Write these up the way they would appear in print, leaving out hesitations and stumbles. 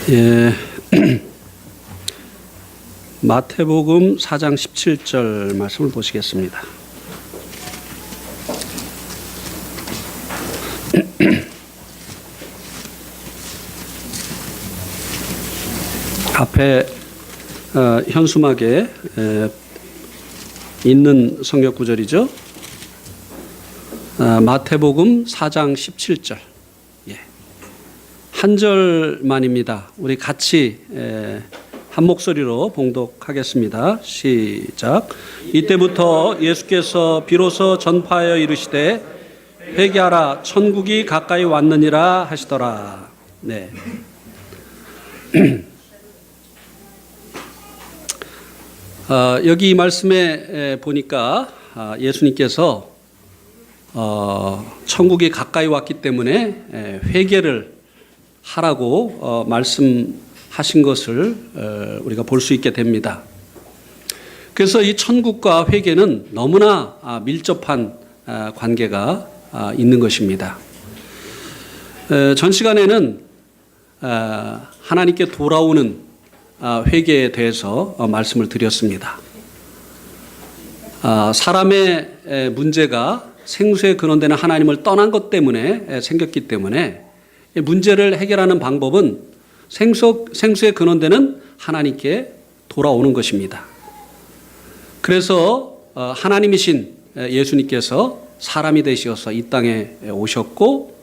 예, 마태복음 4장 17절 말씀을 보시겠습니다. 앞에 현수막에 있는 성경 구절이죠. 마태복음 4장 17절. 한 절만입니다. 우리 같이 한 목소리로 봉독하겠습니다. 시작. 이때부터 예수께서 비로소 전파하여 이르시되 회개하라 천국이 가까이 왔느니라 하시더라. 네. 여기 이 말씀에 보니까 예수님께서 천국이 가까이 왔기 때문에 회개를 하라고 말씀하신 것을 우리가 볼 수 있게 됩니다. 그래서 이 천국과 회개는 너무나 밀접한 관계가 있는 것입니다. 전 시간에는 하나님께 돌아오는 회개에 대해서 말씀을 드렸습니다. 사람의 문제가 생수에 근원되는 하나님을 떠난 것 때문에 생겼기 때문에 문제를 해결하는 방법은 생수에 근원되는 하나님께 돌아오는 것입니다. 그래서 하나님이신 예수님께서 사람이 되셔서 이 땅에 오셨고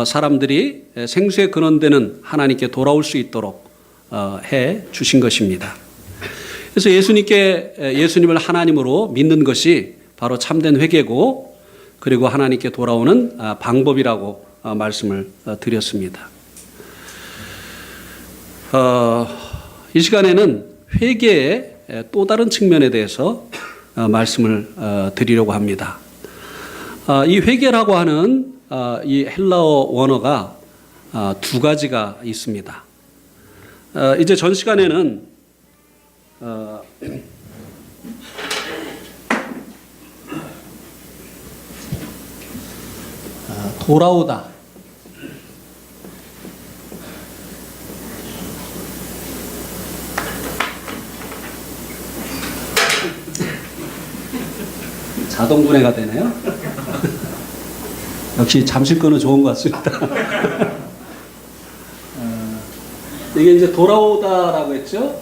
사람들이 생수에 근원되는 하나님께 돌아올 수 있도록 해 주신 것입니다. 그래서 예수님을 하나님으로 믿는 것이 바로 참된 회개고 그리고 하나님께 돌아오는 방법이라고 말씀을 드렸습니다. 이 시간에는 회개의 또 다른 측면에 대해서 말씀을 드리려고 합니다. 이 회개라고 하는 이 헬라어 원어가 두 가지가 있습니다. 이제 전 시간에는 돌아오다, 자동 분해가 되네요. 역시 잠실 거는 좋은 것 같습니다. 이게 이제 돌아오다라고 했죠.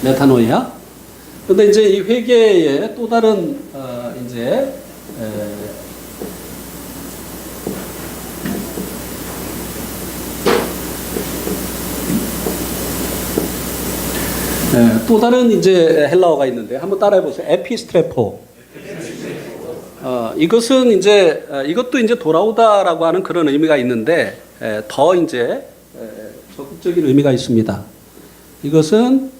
메타노이아. 그런데 이제 이 회개의 또 다른 이제 또 다른 이제 헬라어가 있는데 한번 따라해 보세요. 에피스트레포. 이것은 이제 이것도 이제 돌아오다라고 하는 그런 의미가 있는데 더 이제 적극적인 의미가 있습니다. 이것은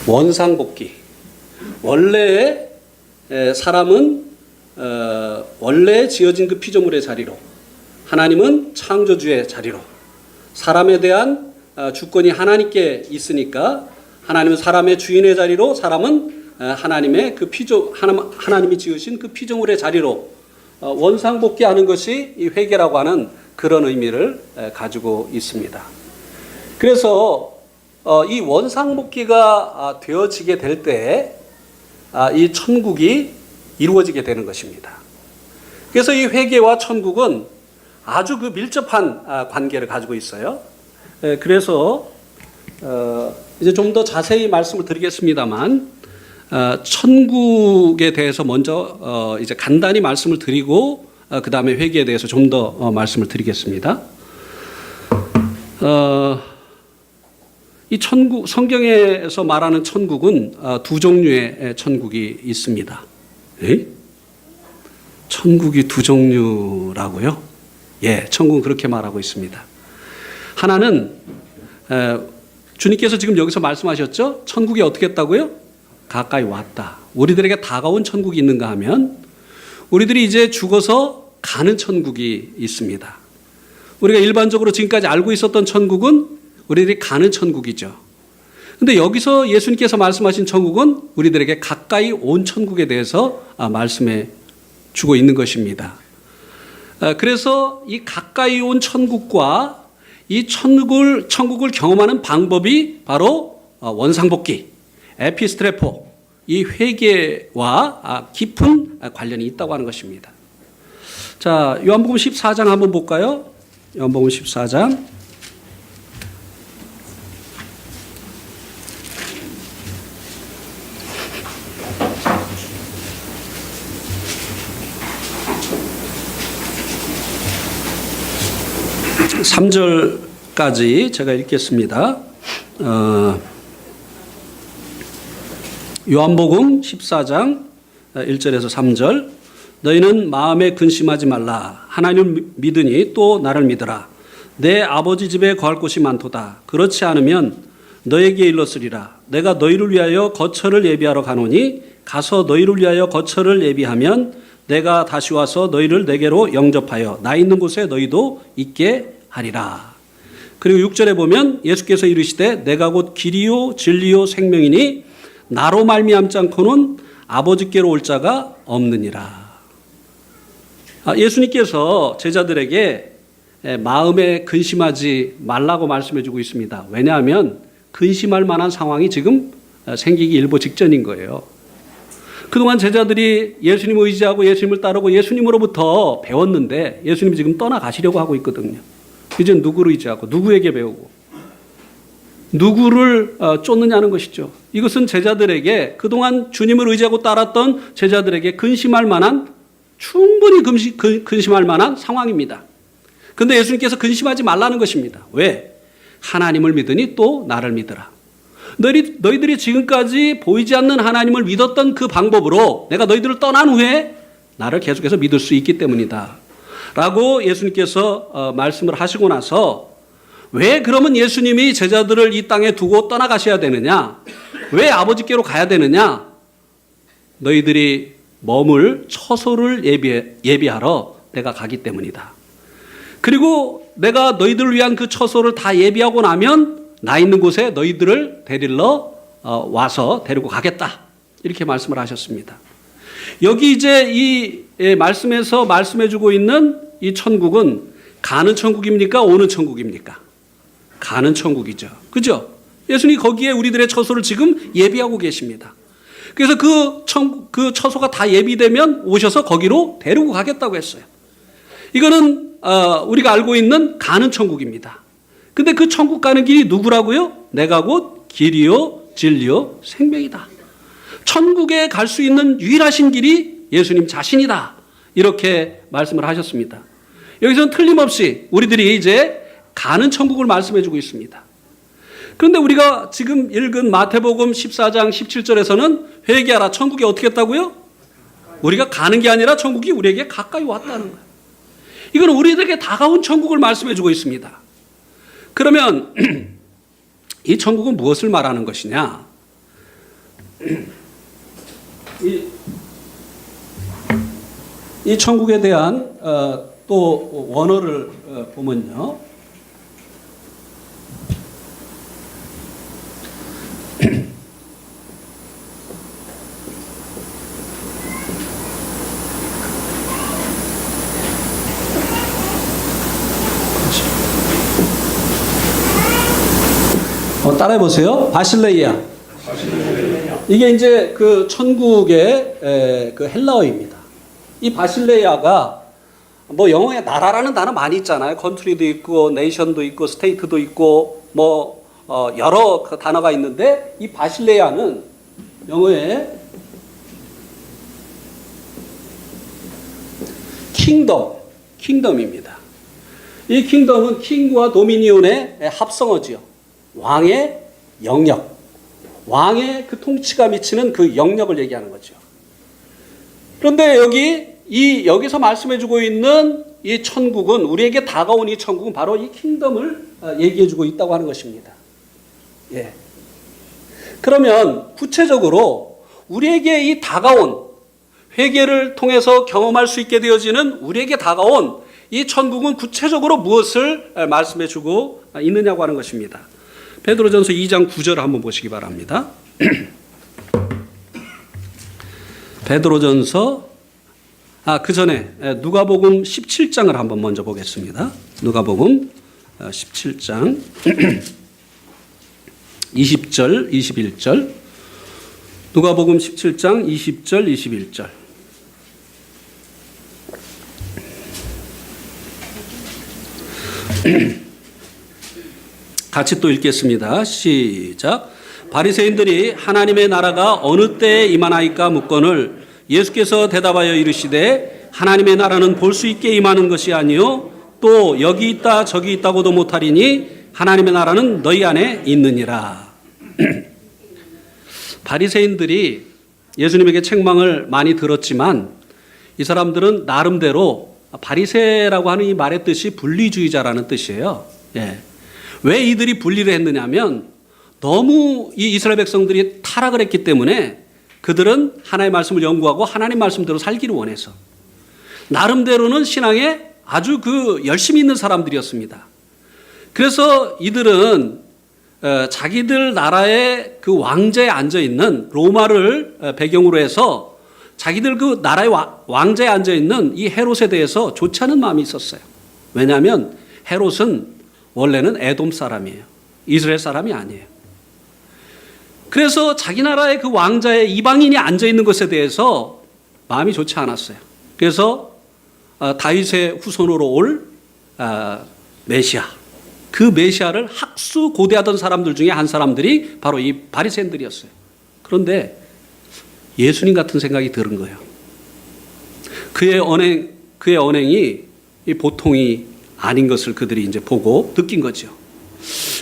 원상복귀. 원래 사람은 원래 지어진 그 피조물의 자리로, 하나님은 창조주의 자리로, 사람에 대한 주권이 하나님께 있으니까 하나님은 사람의 주인의 자리로, 사람은 하나님의 그 하나님이 지으신 그 피조물의 자리로 원상복귀하는 것이 이 회개라고 하는 그런 의미를 가지고 있습니다. 그래서 이 원상복귀가 되어지게 될 때 이 천국이 이루어지게 되는 것입니다. 그래서 이 회개와 천국은 아주 그 밀접한 관계를 가지고 있어요. 그래서 이제 좀 더 자세히 말씀을 드리겠습니다만 천국에 대해서 먼저 이제 간단히 말씀을 드리고 그 다음에 회개에 대해서 좀 더 말씀을 드리겠습니다. 이 천국, 성경에서 말하는 천국은 두 종류의 천국이 있습니다. 에? 천국이 두 종류라고요? 예, 천국은 그렇게 말하고 있습니다. 하나는 주님께서 지금 여기서 말씀하셨죠? 천국이 어떻게 했다고요? 가까이 왔다. 우리들에게 다가온 천국이 있는가 하면 우리들이 이제 죽어서 가는 천국이 있습니다. 우리가 일반적으로 지금까지 알고 있었던 천국은 우리들이 가는 천국이죠. 그런데 여기서 예수님께서 말씀하신 천국은 우리들에게 가까이 온 천국에 대해서 말씀해 주고 있는 것입니다. 그래서 이 가까이 온 천국과 이 천국을 경험하는 방법이 바로 원상복귀, 에피스트레포, 이 회개와 깊은 관련이 있다고 하는 것입니다. 자, 요한복음 14장 한번 볼까요? 요한복음 14장. (3절까지) 제가 읽겠습니다. 요한복음 14장 1절에서 3절. 너희는 마음에 근심하지 말라. 하나님을 믿으니 또 나를 믿으라. 내 아버지 집에 거할 곳이 많도다. 그렇지 않으면 너에게 일렀으리라. 내가 너희를 위하여 거처를 예비하러 가노니 가서 너희를 위하여 거처를 예비하면 내가 다시 와서 너희를 내게로 영접하여 나 있는 곳에 너희도 있게 하리라. 그리고 6절에 보면 예수께서 이르시되 내가 곧 길이요 진리요 생명이니 나로 말미암지 않고는 아버지께로 올 자가 없느니라. 예수님께서 제자들에게 마음에 근심하지 말라고 말씀해 주고 있습니다. 왜냐하면 근심할 만한 상황이 지금 생기기 일보 직전인 거예요. 그동안 제자들이 예수님 의지하고 예수님을 따르고 예수님으로부터 배웠는데 예수님이 지금 떠나가시려고 하고 있거든요. 이제 누구를 의지하고 누구에게 배우고 누구를 쫓느냐는 것이죠. 이것은 제자들에게 그동안 주님을 의지하고 따랐던 제자들에게 근심할 만한 충분히 근심할 만한 상황입니다. 그런데 예수님께서 근심하지 말라는 것입니다. 왜? 하나님을 믿으니 또 나를 믿으라. 너희들이 지금까지 보이지 않는 하나님을 믿었던 그 방법으로 내가 너희들을 떠난 후에 나를 계속해서 믿을 수 있기 때문이다. 라고 예수님께서 말씀을 하시고 나서 왜 그러면 예수님이 제자들을 이 땅에 두고 떠나가셔야 되느냐? 왜 아버지께로 가야 되느냐? 너희들이 머물 처소를 예비하러 내가 가기 때문이다. 그리고 내가 너희들을 위한 그 처소를 다 예비하고 나면 나 있는 곳에 너희들을 데리러 와서 데리고 가겠다. 이렇게 말씀을 하셨습니다. 여기 이제 이 말씀에서 말씀해주고 있는 이 천국은 가는 천국입니까? 오는 천국입니까? 가는 천국이죠. 그죠? 예수님이 거기에 우리들의 처소를 지금 예비하고 계십니다. 그래서 그 처소가 다 예비되면 오셔서 거기로 데리고 가겠다고 했어요. 이거는 우리가 알고 있는 가는 천국입니다. 근데 그 천국 가는 길이 누구라고요? 내가 곧 길이요 진리요 생명이다. 천국에 갈 수 있는 유일하신 길이 예수님 자신이다. 이렇게 말씀을 하셨습니다. 여기서는 틀림없이 우리들이 이제 가는 천국을 말씀해 주고 있습니다. 그런데 우리가 지금 읽은 마태복음 14장 17절에서는 회개하라. 천국이 어떻게 했다고요? 우리가 가는 게 아니라 천국이 우리에게 가까이 왔다는 거예요. 이건 우리들에게 다가온 천국을 말씀해 주고 있습니다. 그러면 이 천국은 무엇을 말하는 것이냐? 이 천국에 대한 또 원어를 보면요. 따라해 보세요. 바실레이아. 이게 이제 그 천국의 그 헬라어입니다. 이 바실레이아가 뭐 영어에 나라라는 단어 많이 있잖아요. 컨트리도 있고, 네이션도 있고, 스테이트도 있고, 뭐 여러 그 단어가 있는데 이 바실레이아는 영어에 킹덤입니다. 이 킹덤은 킹과 도미니온의 합성어지요. 왕의 영역, 왕의 그 통치가 미치는 그 영역을 얘기하는 거죠. 그런데 여기서 말씀해주고 있는 이 천국은, 우리에게 다가온 이 천국은 바로 이 킹덤을 얘기해주고 있다고 하는 것입니다. 예. 그러면 구체적으로 우리에게 이 다가온, 회개를 통해서 경험할 수 있게 되어지는 우리에게 다가온 이 천국은 구체적으로 무엇을 말씀해주고 있느냐고 하는 것입니다. 베드로전서 2장 9절을 한번 보시기 바랍니다. 베드로전서 그 전에 누가복음 17장을 한번 먼저 보겠습니다. 누가복음 17장 20절, 21절. 누가복음 17장 20절, 21절. 같이 또 읽겠습니다. 시작. 바리새인들이 하나님의 나라가 어느 때에 임하나이까 묻거늘 예수께서 대답하여 이르시되 하나님의 나라는 볼 수 있게 임하는 것이 아니요 또 여기 있다 저기 있다고도 못하리니 하나님의 나라는 너희 안에 있느니라. 바리새인들이 예수님에게 책망을 많이 들었지만 이 사람들은 나름대로 바리새라고 하는 이 말의 뜻이 분리주의자라는 뜻이에요. 예. 왜 이들이 분리를 했느냐면 너무 이 이스라엘 백성들이 타락을 했기 때문에 그들은 하나님의 말씀을 연구하고 하나님 말씀대로 살기를 원해서 나름대로는 신앙에 아주 열심히 있는 사람들이었습니다. 그래서 이들은 자기들 나라의 그 왕자에 앉아 있는 로마를 배경으로 해서 자기들 그 나라의 왕자에 앉아 있는 이 헤롯에 대해서 좋지 않은 마음이 있었어요. 왜냐하면 헤롯은 원래는 에돔 사람이에요. 이스라엘 사람이 아니에요. 그래서 자기 나라의 그 왕자에 이방인이 앉아 있는 것에 대해서 마음이 좋지 않았어요. 그래서 다윗의 후손으로 올 메시아, 그 메시아를 학수고대하던 사람들 중에 한 사람들이 바로 이 바리새인들이었어요. 그런데 예수님 같은 생각이 들은 거예요. 그의 언행이 보통이 아닌 것을 그들이 이제 보고 느낀 거죠.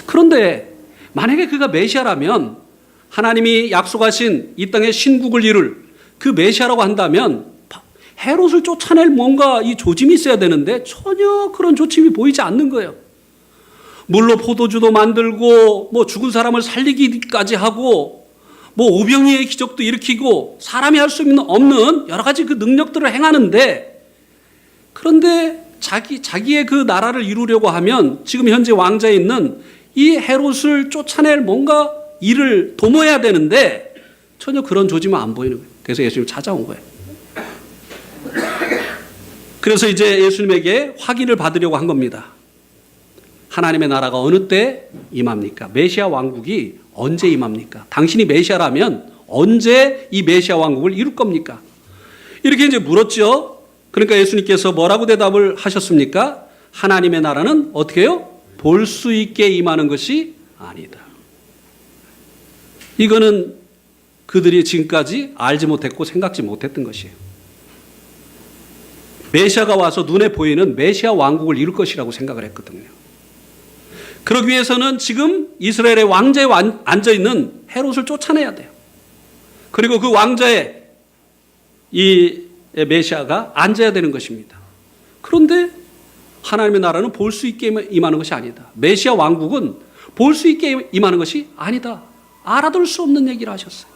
그런데 만약에 그가 메시아라면 하나님이 약속하신 이 땅에 신국을 이룰 그 메시아라고 한다면 헤롯을 쫓아낼 뭔가 이 조짐이 있어야 되는데 전혀 그런 조짐이 보이지 않는 거예요. 물로 포도주도 만들고 뭐 죽은 사람을 살리기까지 하고 뭐 오병이의 기적도 일으키고 사람이 할 수 없는 여러 가지 그 능력들을 행하는데 그런데 자기의 그 나라를 이루려고 하면 지금 현재 왕자에 있는 이 헤롯을 쫓아낼 뭔가 일을 도모해야 되는데 전혀 그런 조짐은 안 보이는 거예요. 그래서 예수님 찾아온 거예요. 그래서 이제 예수님에게 확인을 받으려고 한 겁니다. 하나님의 나라가 어느 때 임합니까? 메시아 왕국이 언제 임합니까? 당신이 메시아라면 언제 이 메시아 왕국을 이룰 겁니까? 이렇게 이제 물었죠. 그러니까 예수님께서 뭐라고 대답을 하셨습니까? 하나님의 나라는 어떻게 해요? 볼 수 있게 임하는 것이 아니다. 이거는 그들이 지금까지 알지 못했고 생각지 못했던 것이에요. 메시아가 와서 눈에 보이는 메시아 왕국을 이룰 것이라고 생각을 했거든요. 그러기 위해서는 지금 이스라엘의 왕자에 앉아있는 헤롯을 쫓아내야 돼요. 그리고 그 왕자에 이 메시아가 앉아야 되는 것입니다. 그런데 하나님의 나라는 볼 수 있게 임하는 것이 아니다. 메시아 왕국은 볼 수 있게 임하는 것이 아니다. 알아둘 수 없는 얘기를 하셨어요.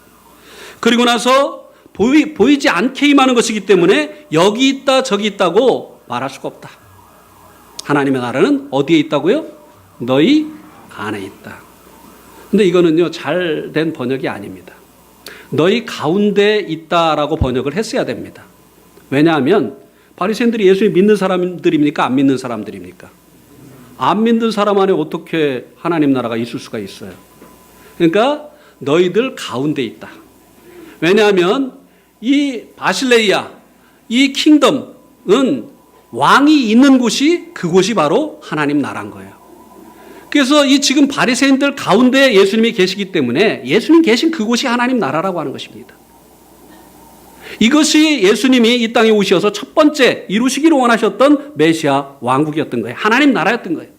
그리고 나서 보이지 않게 임하는 것이기 때문에 여기 있다 저기 있다고 말할 수가 없다. 하나님의 나라는 어디에 있다고요? 너희 안에 있다. 근데 이거는요 잘된 번역이 아닙니다. 너희 가운데 있다라고 번역을 했어야 됩니다. 왜냐하면 바리새인들이 예수님 믿는 사람들입니까? 안 믿는 사람들입니까? 안 믿는 사람 안에 어떻게 하나님 나라가 있을 수가 있어요? 그러니까 너희들 가운데 있다. 왜냐하면 이 바실레이아, 이 킹덤은 왕이 있는 곳이 그곳이 바로 하나님 나라인 거예요. 그래서 이 지금 바리새인들 가운데 예수님이 계시기 때문에 예수님 계신 그곳이 하나님 나라라고 하는 것입니다. 이것이 예수님이 이 땅에 오셔서 첫 번째 이루시기를 원하셨던 메시아 왕국이었던 거예요. 하나님 나라였던 거예요.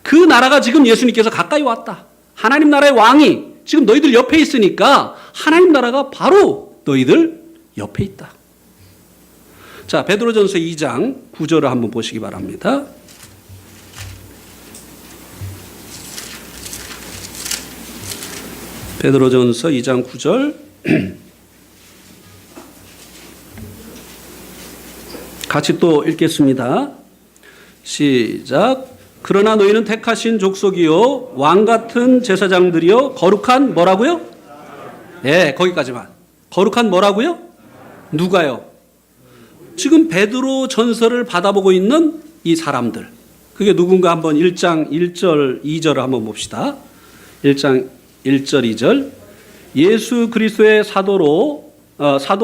그 나라가 지금 예수님께서 가까이 왔다. 하나님 나라의 왕이 지금 너희들 옆에 있으니까 하나님 나라가 바로 너희들 옆에 있다. 자, 베드로전서 2장 9절을 한번 보시기 바랍니다. 베드로전서 2장 9절 같이 또 읽겠습니다. 시작. 그러나 너희는 택하신 족속이요 왕 같은 제사장들이요 거룩한 뭐라고요? 네, 거기까지만. 거룩한 뭐라고요? 누가요? 지금 베드로 전서를 받아보고 있는 이 사람들. 그게 누군가 한번 1장 1절 2절을 한번 봅시다. 1장 1절 2절. 예수 그리스도의 사도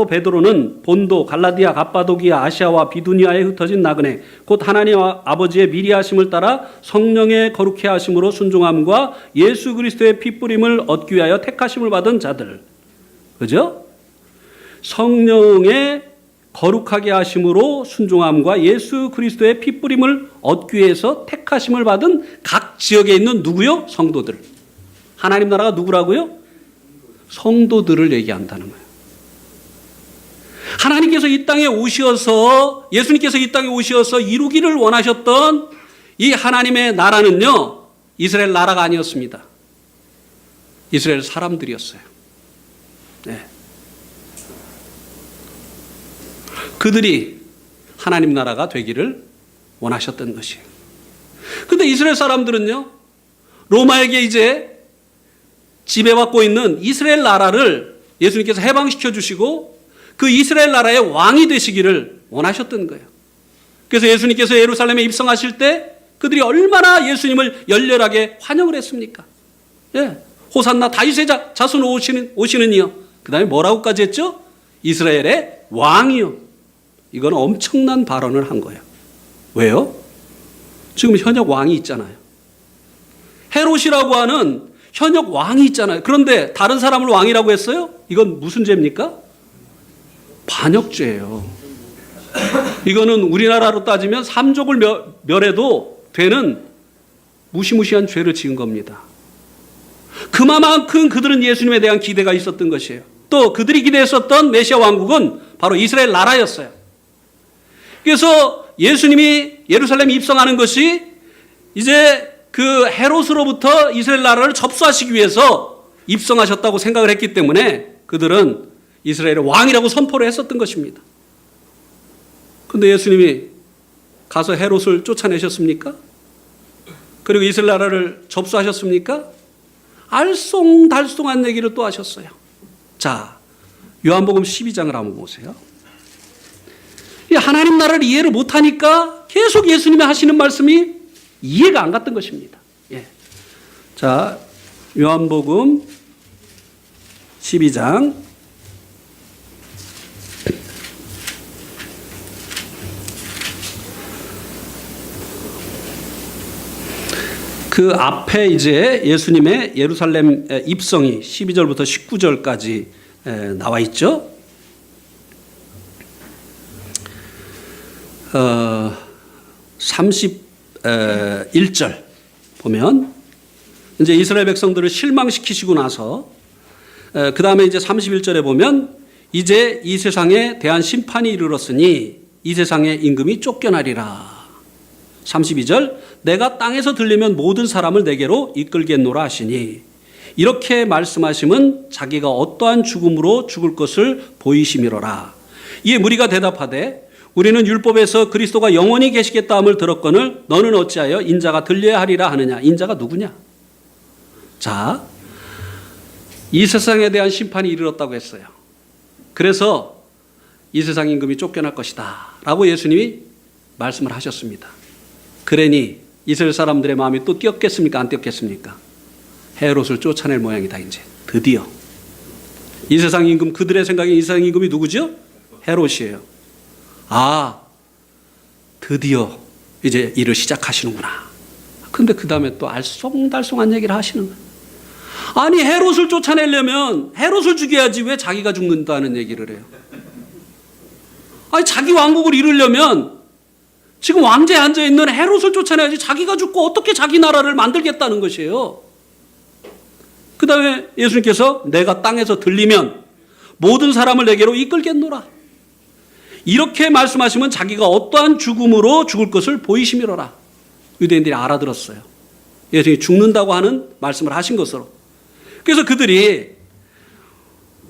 베드로는 본도, 갈라디아, 갑바도기아, 아시아와 비두니아에 흩어진 나그네 곧 하나님 아버지의 미리 하심을 따라 성령의 거룩해 하심으로 순종함과 예수 그리스도의 핏부림을 얻기 위하여 택하심을 받은 자들. 그죠? 성령의 거룩하게 하심으로 순종함과 예수 그리스도의 핏부림을 얻기 위해서 택하심을 받은 각 지역에 있는 누구요? 성도들. 하나님 나라가 누구라고요? 성도들을 얘기한다는 거예요. 하나님께서 이 땅에 오셔서, 예수님께서 이 땅에 오셔서 이루기를 원하셨던 이 하나님의 나라는요, 이스라엘 나라가 아니었습니다. 이스라엘 사람들이었어요. 네. 그들이 하나님 나라가 되기를 원하셨던 것이에요. 근데 이스라엘 사람들은요, 로마에게 이제 지배받고 있는 이스라엘 나라를 예수님께서 해방시켜 주시고 그 이스라엘 나라의 왕이 되시기를 원하셨던 거예요. 그래서 예수님께서 예루살렘에 입성하실 때 그들이 얼마나 예수님을 열렬하게 환영을 했습니까? 예. 호산나 다윗의 자손 오시는 이요. 그 다음에 뭐라고까지 했죠? 이스라엘의 왕이요. 이건 엄청난 발언을 한 거예요. 왜요? 지금 현역 왕이 있잖아요. 헤롯이라고 하는 현역 왕이 있잖아요. 그런데 다른 사람을 왕이라고 했어요? 이건 무슨 죄입니까? 반역죄예요. 이거는 우리나라로 따지면 삼족을 멸해도 되는 무시무시한 죄를 지은 겁니다. 그만큼 그들은 예수님에 대한 기대가 있었던 것이에요. 또 그들이 기대했었던 메시아 왕국은 바로 이스라엘 나라였어요. 그래서 예수님이 예루살렘에 입성하는 것이 이제 그 헤롯으로부터 이스라엘 나라를 접수하시기 위해서 입성하셨다고 생각을 했기 때문에 그들은 이스라엘의 왕이라고 선포를 했었던 것입니다. 그런데 예수님이 가서 헤롯을 쫓아내셨습니까? 그리고 이스라엘 나라를 접수하셨습니까? 알쏭달쏭한 얘기를 또 하셨어요. 자, 요한복음 12장을 한번 보세요. 하나님 나라를 이해를 못하니까 계속 예수님이 하시는 말씀이 이해가 안 갔던 것입니다. 예. 자, 요한복음 12장 그 앞에 이제 예수님의 예루살렘 입성이 12절부터 19절까지 나와 있죠. 31절 보면 이제 이스라엘 백성들을 실망시키시고 나서 그 다음에 이제 31절에 보면 이제 이 세상에 대한 심판이 이르렀으니 이 세상의 임금이 쫓겨나리라. 32절 내가 땅에서 들리면 모든 사람을 내게로 이끌겠노라 하시니 이렇게 말씀하심은 자기가 어떠한 죽음으로 죽을 것을 보이심이로라. 이에 무리가 대답하되 우리는 율법에서 그리스도가 영원히 계시겠다 함을 들었거늘 너는 어찌하여 인자가 들려야 하리라 하느냐. 인자가 누구냐? 자, 이 세상에 대한 심판이 이르렀다고 했어요. 그래서 이 세상 임금이 쫓겨날 것이다 라고 예수님이 말씀을 하셨습니다. 그러니 이스라엘 사람들의 마음이 또 뛰었겠습니까? 안 뛰었겠습니까? 헤롯을 쫓아낼 모양이다. 이제 드디어 이 세상 임금, 그들의 생각에 이 세상 임금이 누구죠? 헤롯이에요. 아, 드디어 이제 일을 시작하시는구나. 근데 그 다음에 또 알쏭달쏭한 얘기를 하시는 거예요. 아니, 헤롯을 쫓아내려면 헤롯을 죽여야지 왜 자기가 죽는다는 얘기를 해요. 아니, 자기 왕국을 이루려면 지금 왕좌에 앉아있는 헤롯을 쫓아내야지 자기가 죽고 어떻게 자기 나라를 만들겠다는 것이에요. 그 다음에 예수님께서 내가 땅에서 들리면 모든 사람을 내게로 이끌겠노라. 이렇게 말씀하시면 자기가 어떠한 죽음으로 죽을 것을 보이심이로라. 유대인들이 알아들었어요. 예수님이 죽는다고 하는 말씀을 하신 것으로. 그래서 그들이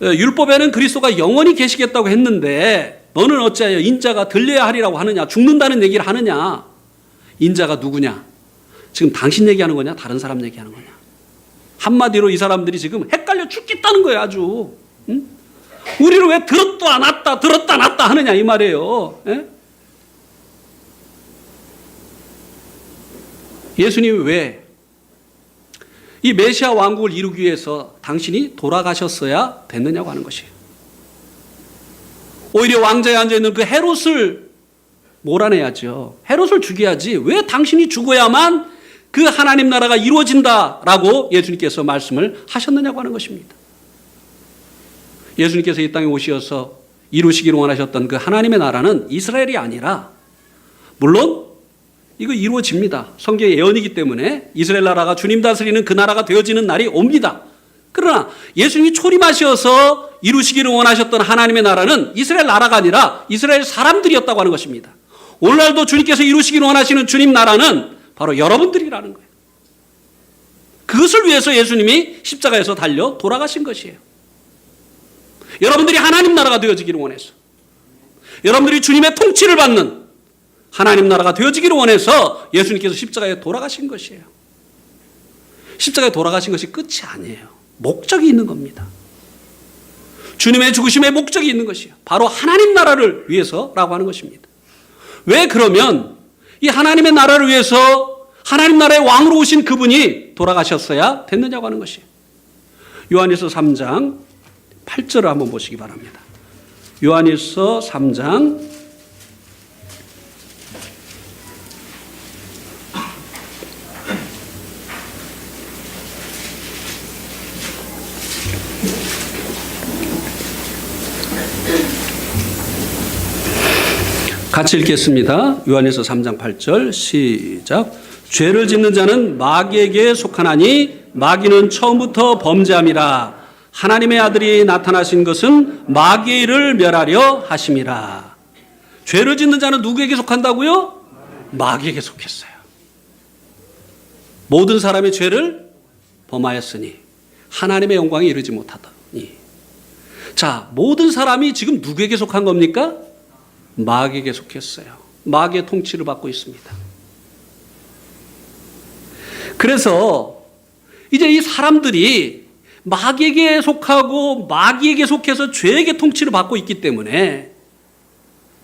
율법에는 그리스도가 영원히 계시겠다고 했는데 너는 어찌하여 인자가 들려야 하리라고 하느냐. 죽는다는 얘기를 하느냐. 인자가 누구냐. 지금 당신 얘기하는 거냐 다른 사람 얘기하는 거냐. 한마디로 이 사람들이 지금 헷갈려 죽겠다는 거예요. 아주. 응? 우리를 왜 들었다 놨다 하느냐 이 말이에요. 예? 예수님이 왜 이 메시아 왕국을 이루기 위해서 당신이 돌아가셨어야 됐느냐고 하는 것이에요. 오히려 왕자에 앉아있는 그 헤롯을 몰아내야죠. 헤롯을 죽여야지 왜 당신이 죽어야만 그 하나님 나라가 이루어진다라고 예수님께서 말씀을 하셨느냐고 하는 것입니다. 예수님께서 이 땅에 오셔서 이루시기를 원하셨던 그 하나님의 나라는 이스라엘이 아니라, 물론 이거 이루어집니다. 성경의 예언이기 때문에 이스라엘 나라가 주님 다스리는 그 나라가 되어지는 날이 옵니다. 그러나 예수님이 초림하셔서 이루시기를 원하셨던 하나님의 나라는 이스라엘 나라가 아니라 이스라엘 사람들이었다고 하는 것입니다. 오늘날도 주님께서 이루시기를 원하시는 주님 나라는 바로 여러분들이라는 거예요. 그것을 위해서 예수님이 십자가에서 달려 돌아가신 것이에요. 여러분들이 하나님 나라가 되어지기를 원해서, 여러분들이 주님의 통치를 받는 하나님 나라가 되어지기를 원해서 예수님께서 십자가에 돌아가신 것이에요. 십자가에 돌아가신 것이 끝이 아니에요. 목적이 있는 겁니다. 주님의 죽으심에 목적이 있는 것이에요. 바로 하나님 나라를 위해서라고 하는 것입니다. 왜 그러면 이 하나님의 나라를 위해서 하나님 나라의 왕으로 오신 그분이 돌아가셨어야 됐느냐고 하는 것이에요. 요한일서 3장 8절을 한번 보시기 바랍니다. 요한일서 3장 같이 읽겠습니다. 요한일서 3장 8절 시작. 죄를 짓는 자는 마귀에게 속하나니 마귀는 처음부터 범죄함이라. 하나님의 아들이 나타나신 것은 마귀의 일을 멸하려 하심이라. 죄를 짓는 자는 누구에게 속한다고요? 마귀에게 속했어요. 모든 사람의 죄를 범하였으니 하나님의 영광에 이르지 못하더니. 자, 모든 사람이 지금 누구에게 속한 겁니까? 마귀에게 속했어요. 마귀의 통치를 받고 있습니다. 그래서 이제 이 사람들이 마귀에게 속하고 마귀에게 속해서 죄에게 통치를 받고 있기 때문에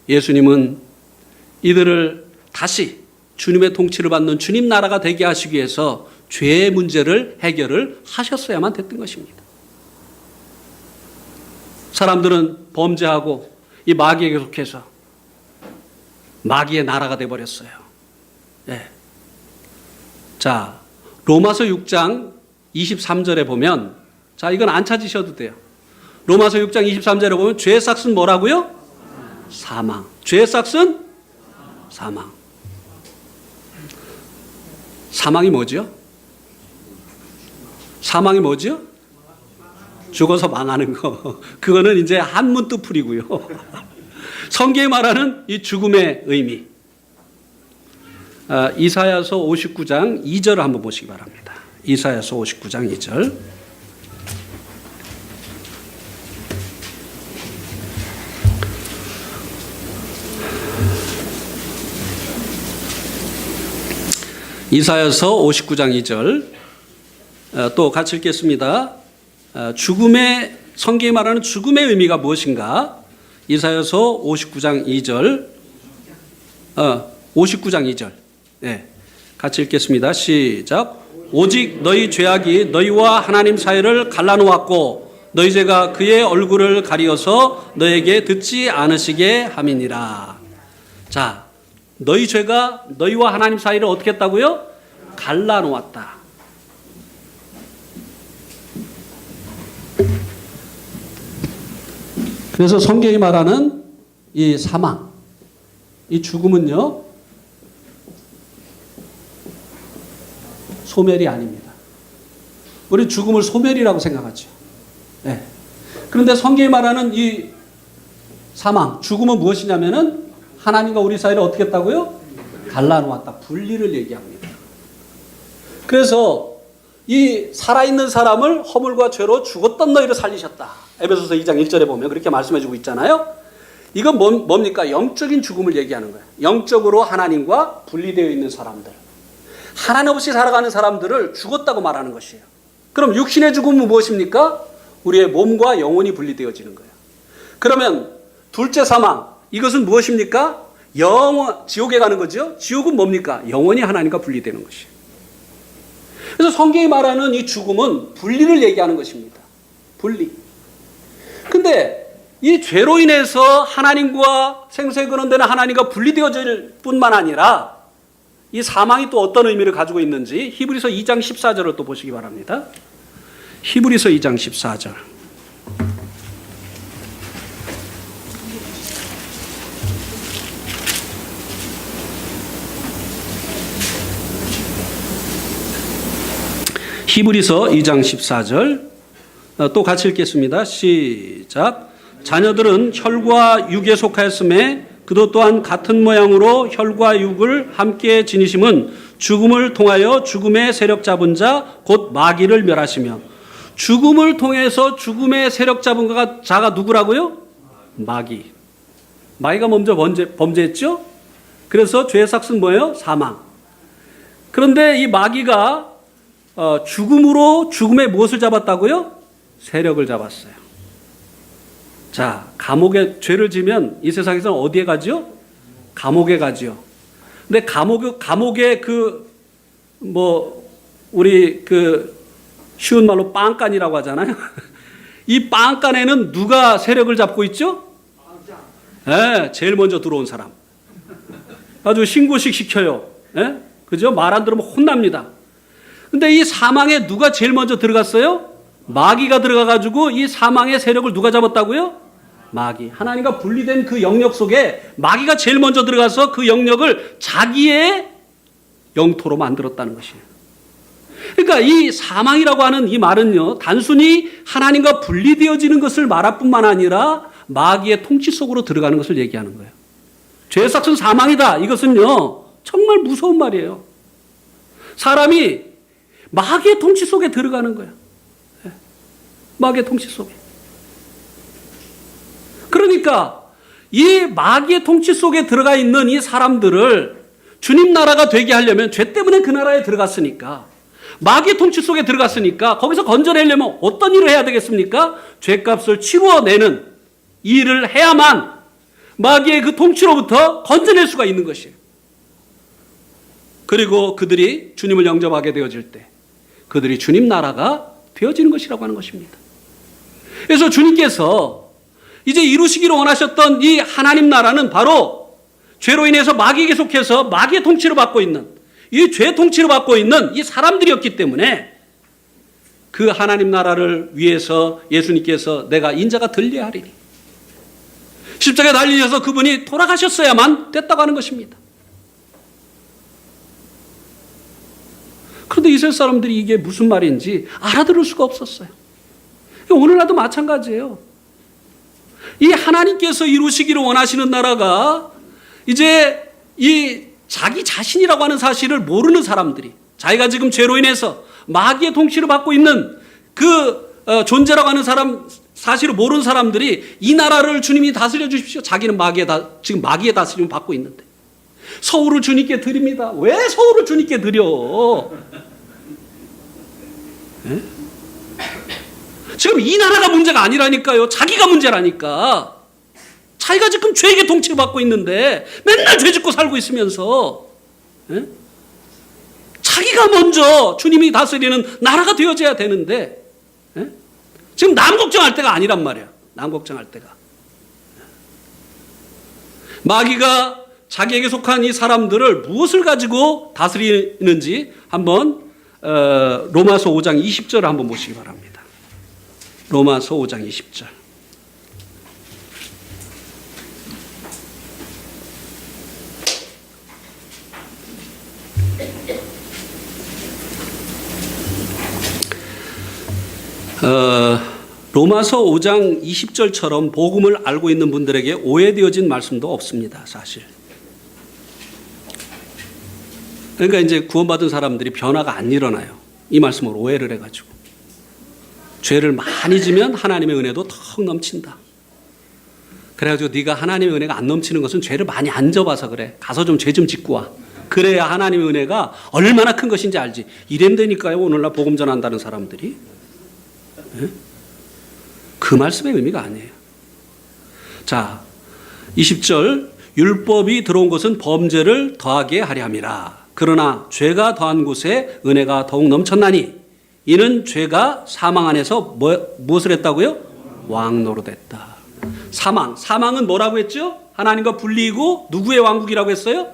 예수님은 이들을 다시 주님의 통치를 받는 주님 나라가 되게 하시기 위해서 죄의 문제를 해결을 하셨어야만 됐던 것입니다. 사람들은 범죄하고 이 마귀에게 속해서 마귀의 나라가 되어버렸어요. 네. 자, 로마서 6장 23절에 보면, 자, 이건 안 찾으셔도 돼요. 로마서 6장 23절에 보면 죄의 삭은 뭐라고요? 사망. 죄의 삭은 사망. 사망이 뭐죠? 사망이 뭐죠? 죽어서 망하는 거. 그거는 이제 한문 뜻풀이고요. 성경이 말하는 이 죽음의 의미. 이사야서 59장 2절을 한번 보시기 바랍니다. 이사야서 59장 2절. 이사야서 59장 2절. 또 같이 읽겠습니다. 죽음의, 성경이 말하는 죽음의 의미가 무엇인가? 이사야서 59장 2절. 59장 2절. 네. 같이 읽겠습니다. 시작. 오직 너희 죄악이 너희와 하나님 사이를 갈라놓았고 너희 죄가 그의 얼굴을 가리어서 너에게 듣지 않으시게 함이니라. 자, 너희 죄가 너희와 하나님 사이를 어떻게 했다고요? 갈라놓았다. 그래서 성경이 말하는 이 사망, 이 죽음은요, 소멸이 아닙니다. 우리 죽음을 소멸이라고 생각하죠. 네. 그런데 성경이 말하는 이 사망, 죽음은 무엇이냐면은 하나님과 우리 사이를 어떻게 했다고요? 갈라놓았다. 분리를 얘기합니다. 그래서 이 살아있는 사람을 허물과 죄로 죽었던 너희를 살리셨다. 에베소서 2장 1절에 보면 그렇게 말씀해주고 있잖아요. 이건 뭡니까? 영적인 죽음을 얘기하는 거예요. 영적으로 하나님과 분리되어 있는 사람들. 하나님 없이 살아가는 사람들을 죽었다고 말하는 것이에요. 그럼 육신의 죽음은 무엇입니까? 우리의 몸과 영혼이 분리되어지는 거예요. 그러면 둘째 사망, 이것은 무엇입니까? 영원, 지옥에 가는 거죠. 지옥은 뭡니까? 영원히 하나님과 분리되는 것이에요. 그래서 성경이 말하는 이 죽음은 분리를 얘기하는 것입니다. 분리. 근데 이 죄로 인해서 하나님과 생수의 근원되는 하나님과 분리되어질 뿐만 아니라 이 사망이 또 어떤 의미를 가지고 있는지 히브리서 2장 14절을 또 보시기 바랍니다. 히브리서 2장 14절. 히브리서 2장 14절 또 같이 읽겠습니다. 시작. 자녀들은 혈과 육에 속하였음에 그도 또한 같은 모양으로 혈과 육을 함께 지니심은 죽음을 통하여 죽음의 세력 잡은 자 곧 마귀를 멸하시며. 죽음을 통해서 죽음의 세력 잡은 자가 누구라고요? 마귀. 마귀가 먼저 범죄했죠? 그래서 죄의 삭은 뭐예요? 사망. 그런데 이 마귀가 죽음으로 죽음의 무엇을 잡았다고요? 세력을 잡았어요. 자, 감옥에 죄를 지면 이 세상에서는 어디에 가죠? 감옥에 가죠. 근데 감옥에 우리 쉬운 말로 빵간이라고 하잖아요. 이 빵간에는 누가 세력을 잡고 있죠? 네, 제일 먼저 들어온 사람. 아주 신고식 시켜요. 네? 그죠? 말 안 들으면 혼납니다. 근데 이 사망에 누가 제일 먼저 들어갔어요? 마귀가 들어가가지고 이 사망의 세력을 누가 잡았다고요? 마귀. 하나님과 분리된 그 영역 속에 마귀가 제일 먼저 들어가서 그 영역을 자기의 영토로 만들었다는 것이에요. 그러니까 이 사망이라고 하는 이 말은요, 단순히 하나님과 분리되어지는 것을 말할 뿐만 아니라 마귀의 통치 속으로 들어가는 것을 얘기하는 거예요. 죄의 삭은 사망이다. 이것은요, 정말 무서운 말이에요. 사람이 마귀의 통치 속에 들어가는 거예요. 마귀의 통치 속에. 그러니까 이 마귀의 통치 속에 들어가 있는 이 사람들을 주님 나라가 되게 하려면 죄 때문에 그 나라에 들어갔으니까, 마귀의 통치 속에 들어갔으니까 거기서 건져내려면 어떤 일을 해야 되겠습니까? 죄값을 치루어내는 일을 해야만 마귀의 그 통치로부터 건져낼 수가 있는 것이에요. 그리고 그들이 주님을 영접하게 되어질 때 그들이 주님 나라가 되어지는 것이라고 하는 것입니다. 그래서 주님께서 이제 이루시기를 원하셨던 이 하나님 나라는 바로 죄로 인해서 마귀에게 속해서 마귀의 통치를 받고 있는, 이 죄 통치를 받고 있는 이 사람들이었기 때문에 그 하나님 나라를 위해서 예수님께서 내가 인자가 들려야 하리니 십자가에 달리셔서 그분이 돌아가셨어야만 됐다고 하는 것입니다. 그런데 이스라엘 사람들이 이게 무슨 말인지 알아들을 수가 없었어요. 오늘날도 마찬가지예요. 이 하나님께서 이루시기를 원하시는 나라가 이제 이 자기 자신이라고 하는 사실을 모르는 사람들이, 자기가 지금 죄로 인해서 마귀의 통치를 받고 있는 존재라고 하는 사실을 모르는 사람들이 이 나라를 주님이 다스려 주십시오. 자기는 지금 마귀의 다스림을 받고 있는데 서울을 주님께 드립니다. 왜 서울을 주님께 드려? 네? 지금 이 나라가 문제가 아니라니까요. 자기가 문제라니까. 자기가 지금 죄에게 통치를 받고 있는데 맨날 죄 짓고 살고 있으면서 자기가 먼저 주님이 다스리는 나라가 되어져야 되는데 지금 남 걱정할 때가 아니란 말이야. 남 걱정할 때가. 마귀가 자기에게 속한 이 사람들을 무엇을 가지고 다스리는지 한번 로마서 5장 20절을 한번 보시기 바랍니다. 로마서 5장 20절. 로마서 5장 20절처럼 복음을 알고 있는 분들에게 오해되어진 말씀도 없습니다. 사실. 그러니까 이제 구원받은 사람들이 변화가 안 일어나요. 이 말씀을 오해를 해가지고. 죄를 많이 지면 하나님의 은혜도 턱 넘친다. 그래가지고 네가 하나님의 은혜가 안 넘치는 것은 죄를 많이 안 져봐서 그래. 가서 좀 죄 좀 짓고 와. 그래야 하나님의 은혜가 얼마나 큰 것인지 알지. 이랬다니까요. 오늘날 복음 전한다는 사람들이. 그 말씀의 의미가 아니에요. 자, 20절 율법이 들어온 것은 범죄를 더하게 하려 함이라. 그러나 죄가 더한 곳에 은혜가 더욱 넘쳤나니 이는 죄가 사망 안에서 무엇을 했다고요? 왕노릇했다. 사망은 뭐라고 했죠? 하나님과 분리이고 누구의 왕국이라고 했어요?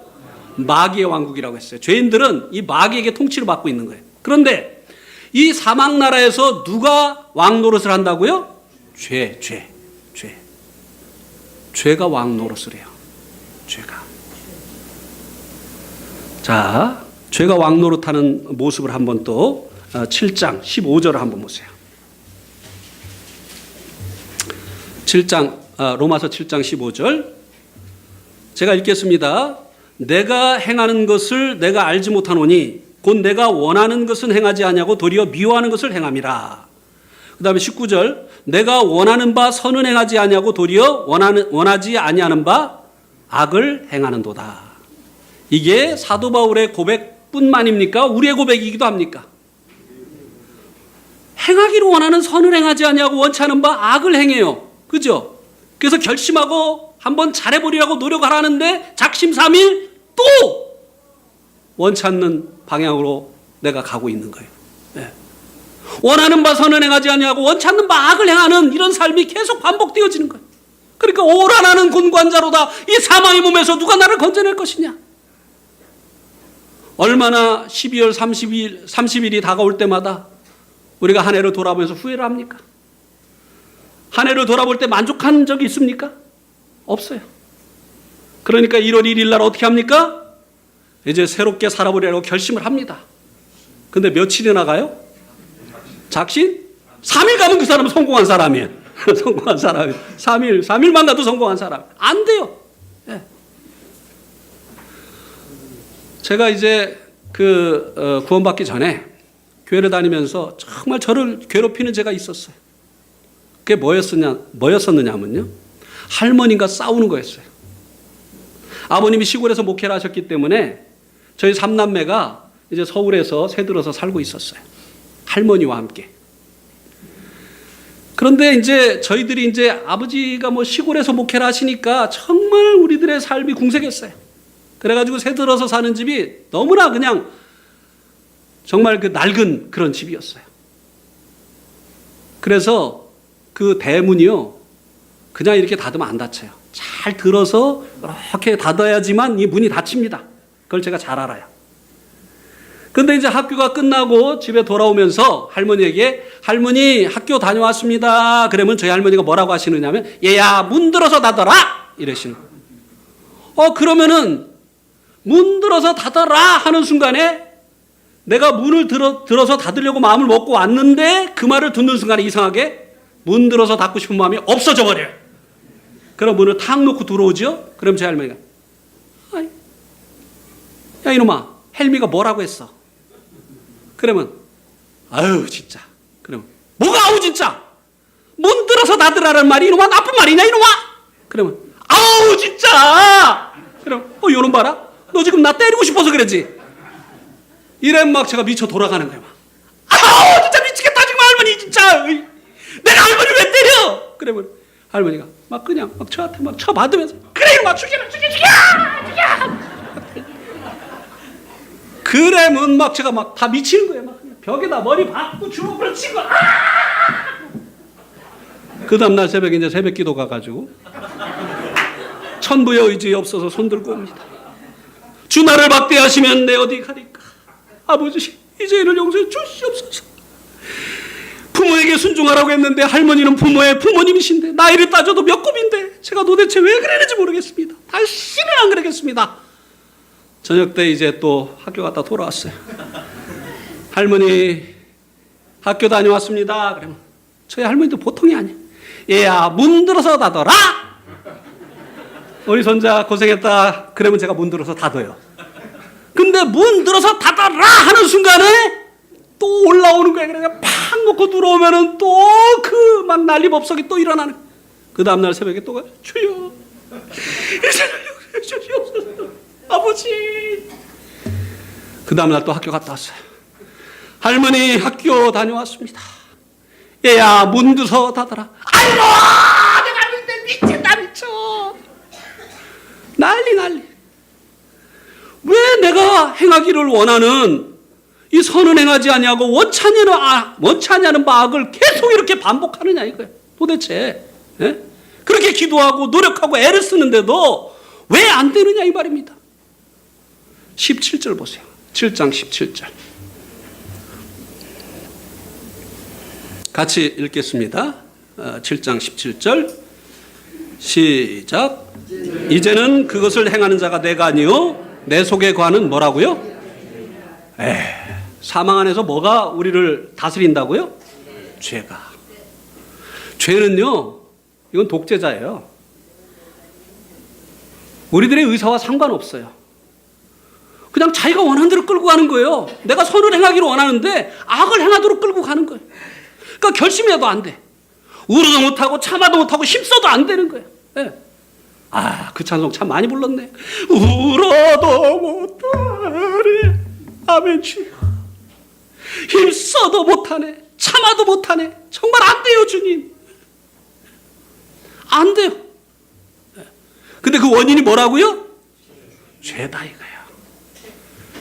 마귀의 왕국이라고 했어요. 죄인들은 이 마귀에게 통치를 받고 있는 거예요. 그런데 이 사망 나라에서 누가 왕노릇을 한다고요? 죄가 왕노릇을 해요. 죄가. 자, 죄가 왕노릇하는 모습을 한번 또 7장 15절을 한번 보세요. 7장 로마서 7장 15절 제가 읽겠습니다. 내가 행하는 것을 내가 알지 못하노니 곧 내가 원하는 것은 행하지 아니하고 도리어 미워하는 것을 행함이라. 그 다음에 19절 내가 원하는 바 선은 행하지 아니하고 도리어 원하지 아니하는 바 악을 행하는도다. 이게 사도 바울의 고백뿐만입니까? 우리의 고백이기도 합니까? 행하기를 원하는 선을 행하지 아니하고 원치 않은 바 악을 행해요. 그죠? 그래서 결심하고 한번 잘해보리라고 노력하라는데 작심삼일 또 원치 않는 방향으로 내가 가고 있는 거예요. 네. 원하는 바 선을 행하지 아니하고 원치 않는 바 악을 행하는 이런 삶이 계속 반복되어지는 거예요. 그러니까 오라나는 곤관자로다. 이 사망의 몸에서 누가 나를 건져낼 것이냐. 얼마나 12월 30일이 다가올 때마다 우리가 한 해를 돌아보면서 후회를 합니까? 한 해를 돌아볼 때 만족한 적이 있습니까? 없어요. 그러니까 1월 1일 날 어떻게 합니까? 이제 새롭게 살아보려고 결심을 합니다. 근데 며칠이나 가요? 작심? 3일 가면 그 사람은 성공한 사람이에요. 성공한 사람이에요. 3일만 가도 성공한 사람. 안 돼요. 네. 제가 이제 구원받기 전에 교회를 다니면서 정말 저를 괴롭히는 죄가 있었어요. 그게 뭐였었느냐면요. 할머니가 싸우는 거였어요. 아버님이 시골에서 목회를 하셨기 때문에 저희 3남매가 이제 서울에서 새들어서 살고 있었어요. 할머니와 함께. 그런데 이제 저희들이 이제 아버지가 뭐 시골에서 목회를 하시니까 정말 우리들의 삶이 궁색했어요. 그래가지고 새들어서 사는 집이 너무나 그냥 정말 그 낡은 그런 집이었어요. 그래서 그 대문이요, 그냥 이렇게 닫으면 안 닫혀요. 잘 들어서 이렇게 닫아야지만 이 문이 닫힙니다. 그걸 제가 잘 알아요. 근데 이제 학교가 끝나고 집에 돌아오면서 할머니에게 할머니 학교 다녀왔습니다. 그러면 저희 할머니가 뭐라고 하시느냐면 얘야 문 들어서 닫아라 이러시는 거예요. 그러면은 문 들어서 닫아라 하는 순간에 내가 문을 들어서 닫으려고 마음을 먹고 왔는데 그 말을 듣는 순간에 이상하게 문 들어서 닫고 싶은 마음이 없어져 버려요. 그럼 문을 탁 놓고 들어오죠. 그럼 제 할머니가 야 이놈아 헬미가 뭐라고 했어? 그러면 아유 진짜. 그러면 뭐가 아우 진짜? 문 들어서 닫으라는 말이 이놈아 나쁜 말이냐 이놈아? 그러면 아우 진짜. 그럼 요놈 봐라. 너 지금 나 때리고 싶어서 그랬지? 이래 막 제가 미쳐 돌아가는 거야. 아우 진짜 미치겠다 지금 할머니 진짜. 내가 할머니 왜 때려? 그러면 할머니가 막 그냥 막 저한테 막 쳐받으면서 그래 이놈아 죽여. 그러면 막 제가 막 다 미치는 거예요. 막 벽에다 머리 박고 주먹으로 치고 그 다음날 새벽에 이제 새벽 기도 가가지고 천부의 의지 없어서 손들고 옵니다. 주 나를 박대하시면 내 어디 가리까. 아버지 이제 이를 용서해 주시옵소서. 부모에게 순종하라고 했는데 할머니는 부모의 부모님이신데 나이를 따져도 몇 곱인데 제가 도대체 왜 그랬는지 모르겠습니다. 다시는 안 그러겠습니다. 저녁 때 이제 또 학교 갔다 돌아왔어요. 할머니 학교 다녀왔습니다. 그러면 저희 할머니도 보통이 아니에요. 얘야 문 들어서 닫아라. 우리 손자 고생했다. 그러면 제가 문 들어서 닫아요. 근데 문 들어서 닫아라 하는 순간에 또 올라오는 거예요. 그래서 팍 놓고 들어오면은 또 그 막 난리법석이 또 일어나는. 그 다음날 새벽에 또 가요. 주여 이제 주시옵소서. 아버지. 그 다음날 또 학교 갔다 왔어요. 할머니 학교 다녀왔습니다. 얘야 문 들어서 닫아라. 아이고 내가 할머니 때 미친다 미쳐. 난리. 왜 내가 행하기를 원하는 이 선은 행하지 아니하고 원치 아니하는 바악을 계속 이렇게 반복하느냐 이거예요. 도대체 그렇게 기도하고 노력하고 애를 쓰는데도 왜 안 되느냐 이 말입니다. 17절 보세요. 7장 17절. 같이 읽겠습니다. 7장 17절 시작. 이제는 그것을 행하는 자가 내가 아니요 내 속에 거하는 뭐라고요? 사망 안에서 뭐가 우리를 다스린다고요? 죄가. 죄는요, 이건 독재자예요. 우리들의 의사와 상관없어요. 그냥 자기가 원하는 대로 끌고 가는 거예요. 내가 선을 행하기를 원하는데 악을 행하도록 끌고 가는 거예요. 그러니까 결심해도 안 돼. 울어도 못하고 참아도 못하고 힘써도 안 되는 거예요. 네. 그 찬송 참 많이 불렀네. 울어도 못하네. 아멘 주여. 힘써도 못하네. 참아도 못하네. 정말 안 돼요 주님. 안 돼요. 근데 그 원인이 뭐라고요? 죄다 이거예요.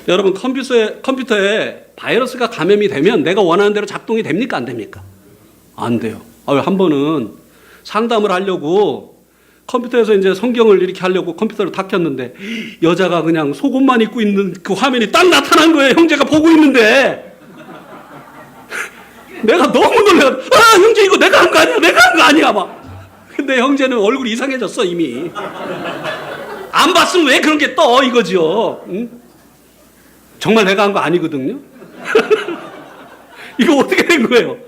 여러분 컴퓨터에 바이러스가 감염이 되면 내가 원하는 대로 작동이 됩니까? 안 됩니까? 안 돼요. 한 번은 상담을 하려고 컴퓨터에서 이제 성경을 이렇게 하려고 컴퓨터를 다 켰는데 여자가 그냥 속옷만 입고 있는 그 화면이 딱 나타난 거예요. 형제가 보고 있는데 내가 너무 놀래요. 형제 이거 내가 한 거 아니야? 내가 한 거 아니야? 막. 근데 형제는 얼굴이 이상해졌어 이미. 안 봤으면 왜 그런 게 떠 이거지요. 응? 정말 내가 한 거 아니거든요. 이거 어떻게 된 거예요?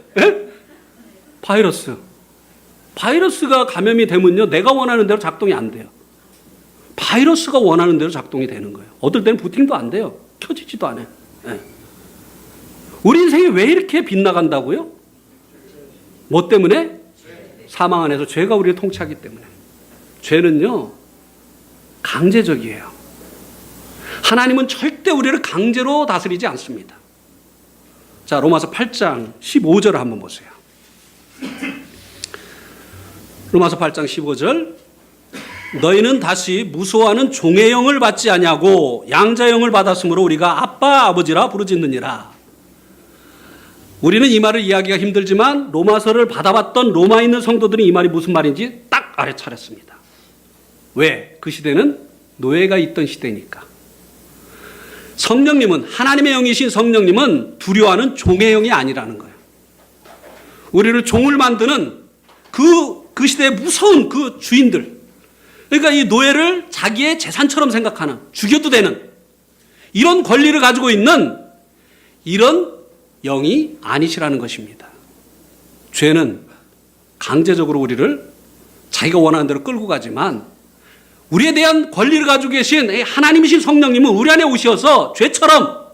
바이러스가 감염이 되면요 내가 원하는 대로 작동이 안 돼요. 바이러스가 원하는 대로 작동이 되는 거예요. 어떨 때는 부팅도 안 돼요. 켜지지도 않아요. 우리 인생이 왜 이렇게 빗나간다고요? 뭐 때문에? 사망 안에서 죄가 우리를 통치하기 때문에. 죄는요 강제적이에요. 하나님은 절대 우리를 강제로 다스리지 않습니다. 자, 로마서 8장 15절을 한번 보세요. 로마서 8장 15절. 너희는 다시 무소하는 종의 영을 받지 아니하고 양자의 영을 받았으므로 우리가 아빠 아버지라 부르짖느니라. 우리는 이 말을 이해하기가 힘들지만 로마서를 받아봤던 로마에 있는 성도들은 이 말이 무슨 말인지 딱 알아차렸습니다. 왜? 그 시대는 노예가 있던 시대니까. 성령님은, 하나님의 영이신 성령님은 두려워하는 종의 영이 아니라는 거예요. 우리를 종을 만드는 그 시대의 무서운 그 주인들. 그러니까 이 노예를 자기의 재산처럼 생각하는, 죽여도 되는 이런 권리를 가지고 있는 이런 영이 아니시라는 것입니다. 죄는 강제적으로 우리를 자기가 원하는 대로 끌고 가지만 우리에 대한 권리를 가지고 계신 하나님이신 성령님은 우리 안에 오셔서 죄처럼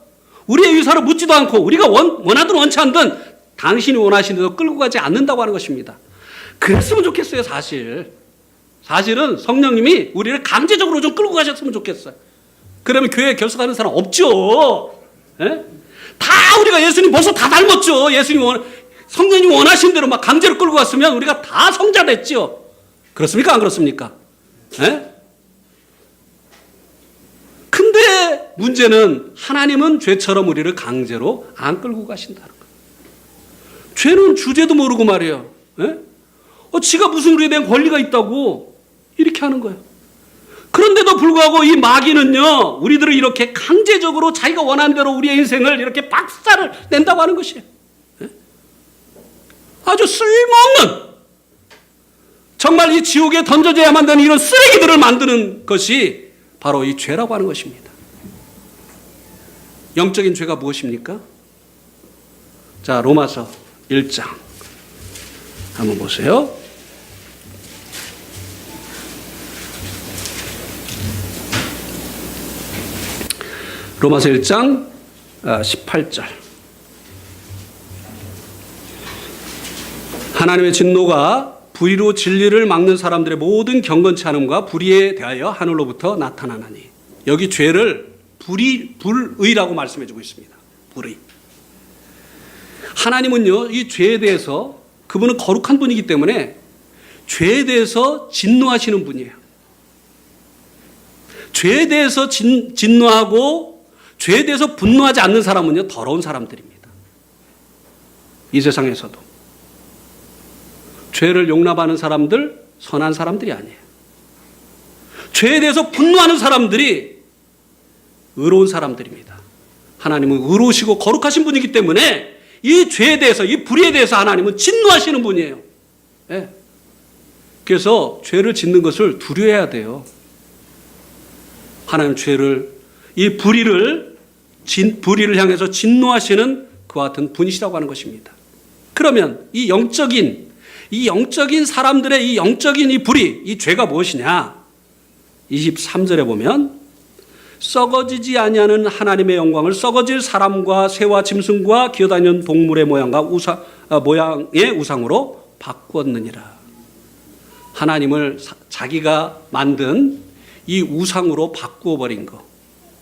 우리의 의사를 묻지도 않고 우리가 원하든 원치 않든 당신이 원하시는 대로 끌고 가지 않는다고 하는 것입니다. 그랬으면 좋겠어요. 사실은 성령님이 우리를 강제적으로 좀 끌고 가셨으면 좋겠어요. 그러면 교회에 결석하는 사람 없죠. 다 우리가 예수님 벌써 다 닮았죠. 성령님 원하신 대로 막 강제로 끌고 갔으면 우리가 다 성자 됐죠. 그렇습니까? 안 그렇습니까? 근데 문제는 하나님은 죄처럼 우리를 강제로 안 끌고 가신다는 거예요. 죄는 주제도 모르고 말이에요. 지가 무슨 우리에 대한 권리가 있다고 이렇게 하는 거예요. 그런데도 불구하고 이 마귀는요, 우리들을 이렇게 강제적으로 자기가 원하는 대로 우리의 인생을 이렇게 박살을 낸다고 하는 것이에요. 아주 쓸모없는, 정말 이 지옥에 던져져야만 되는 이런 쓰레기들을 만드는 것이 바로 이 죄라고 하는 것입니다. 영적인 죄가 무엇입니까? 자, 로마서 1장 한번 보세요. 로마서 1장 18절. 하나님의 진노가 불의로 진리를 막는 사람들의 모든 경건치 않음과 불의에 대하여 하늘로부터 나타나나니. 여기 죄를 불의라고 말씀해주고 있습니다. 불의. 하나님은요, 이 죄에 대해서, 그분은 거룩한 분이기 때문에 죄에 대해서 진노하시는 분이에요. 죄에 대해서 진노하고 죄에 대해서 분노하지 않는 사람은요, 더러운 사람들입니다. 이 세상에서도. 죄를 용납하는 사람들, 선한 사람들이 아니에요. 죄에 대해서 분노하는 사람들이 의로운 사람들입니다. 하나님은 의로우시고 거룩하신 분이기 때문에 이 죄에 대해서, 이 불의에 대해서 하나님은 진노하시는 분이에요. 네. 그래서 죄를 짓는 것을 두려워해야 돼요. 하나님 죄를, 이 불의를 향해서 진노하시는 그와 같은 분이시라고 하는 것입니다. 그러면 이 영적인 사람들의 이 영적인 이 불의, 이 죄가 무엇이냐? 23절에 보면 썩어지지 아니하는 하나님의 영광을 썩어질 사람과 새와 짐승과 기어다니는 동물의 모양과 모양의 우상으로 바꾸었느니라. 하나님을 자기가 만든 이 우상으로 바꾸어 버린 것.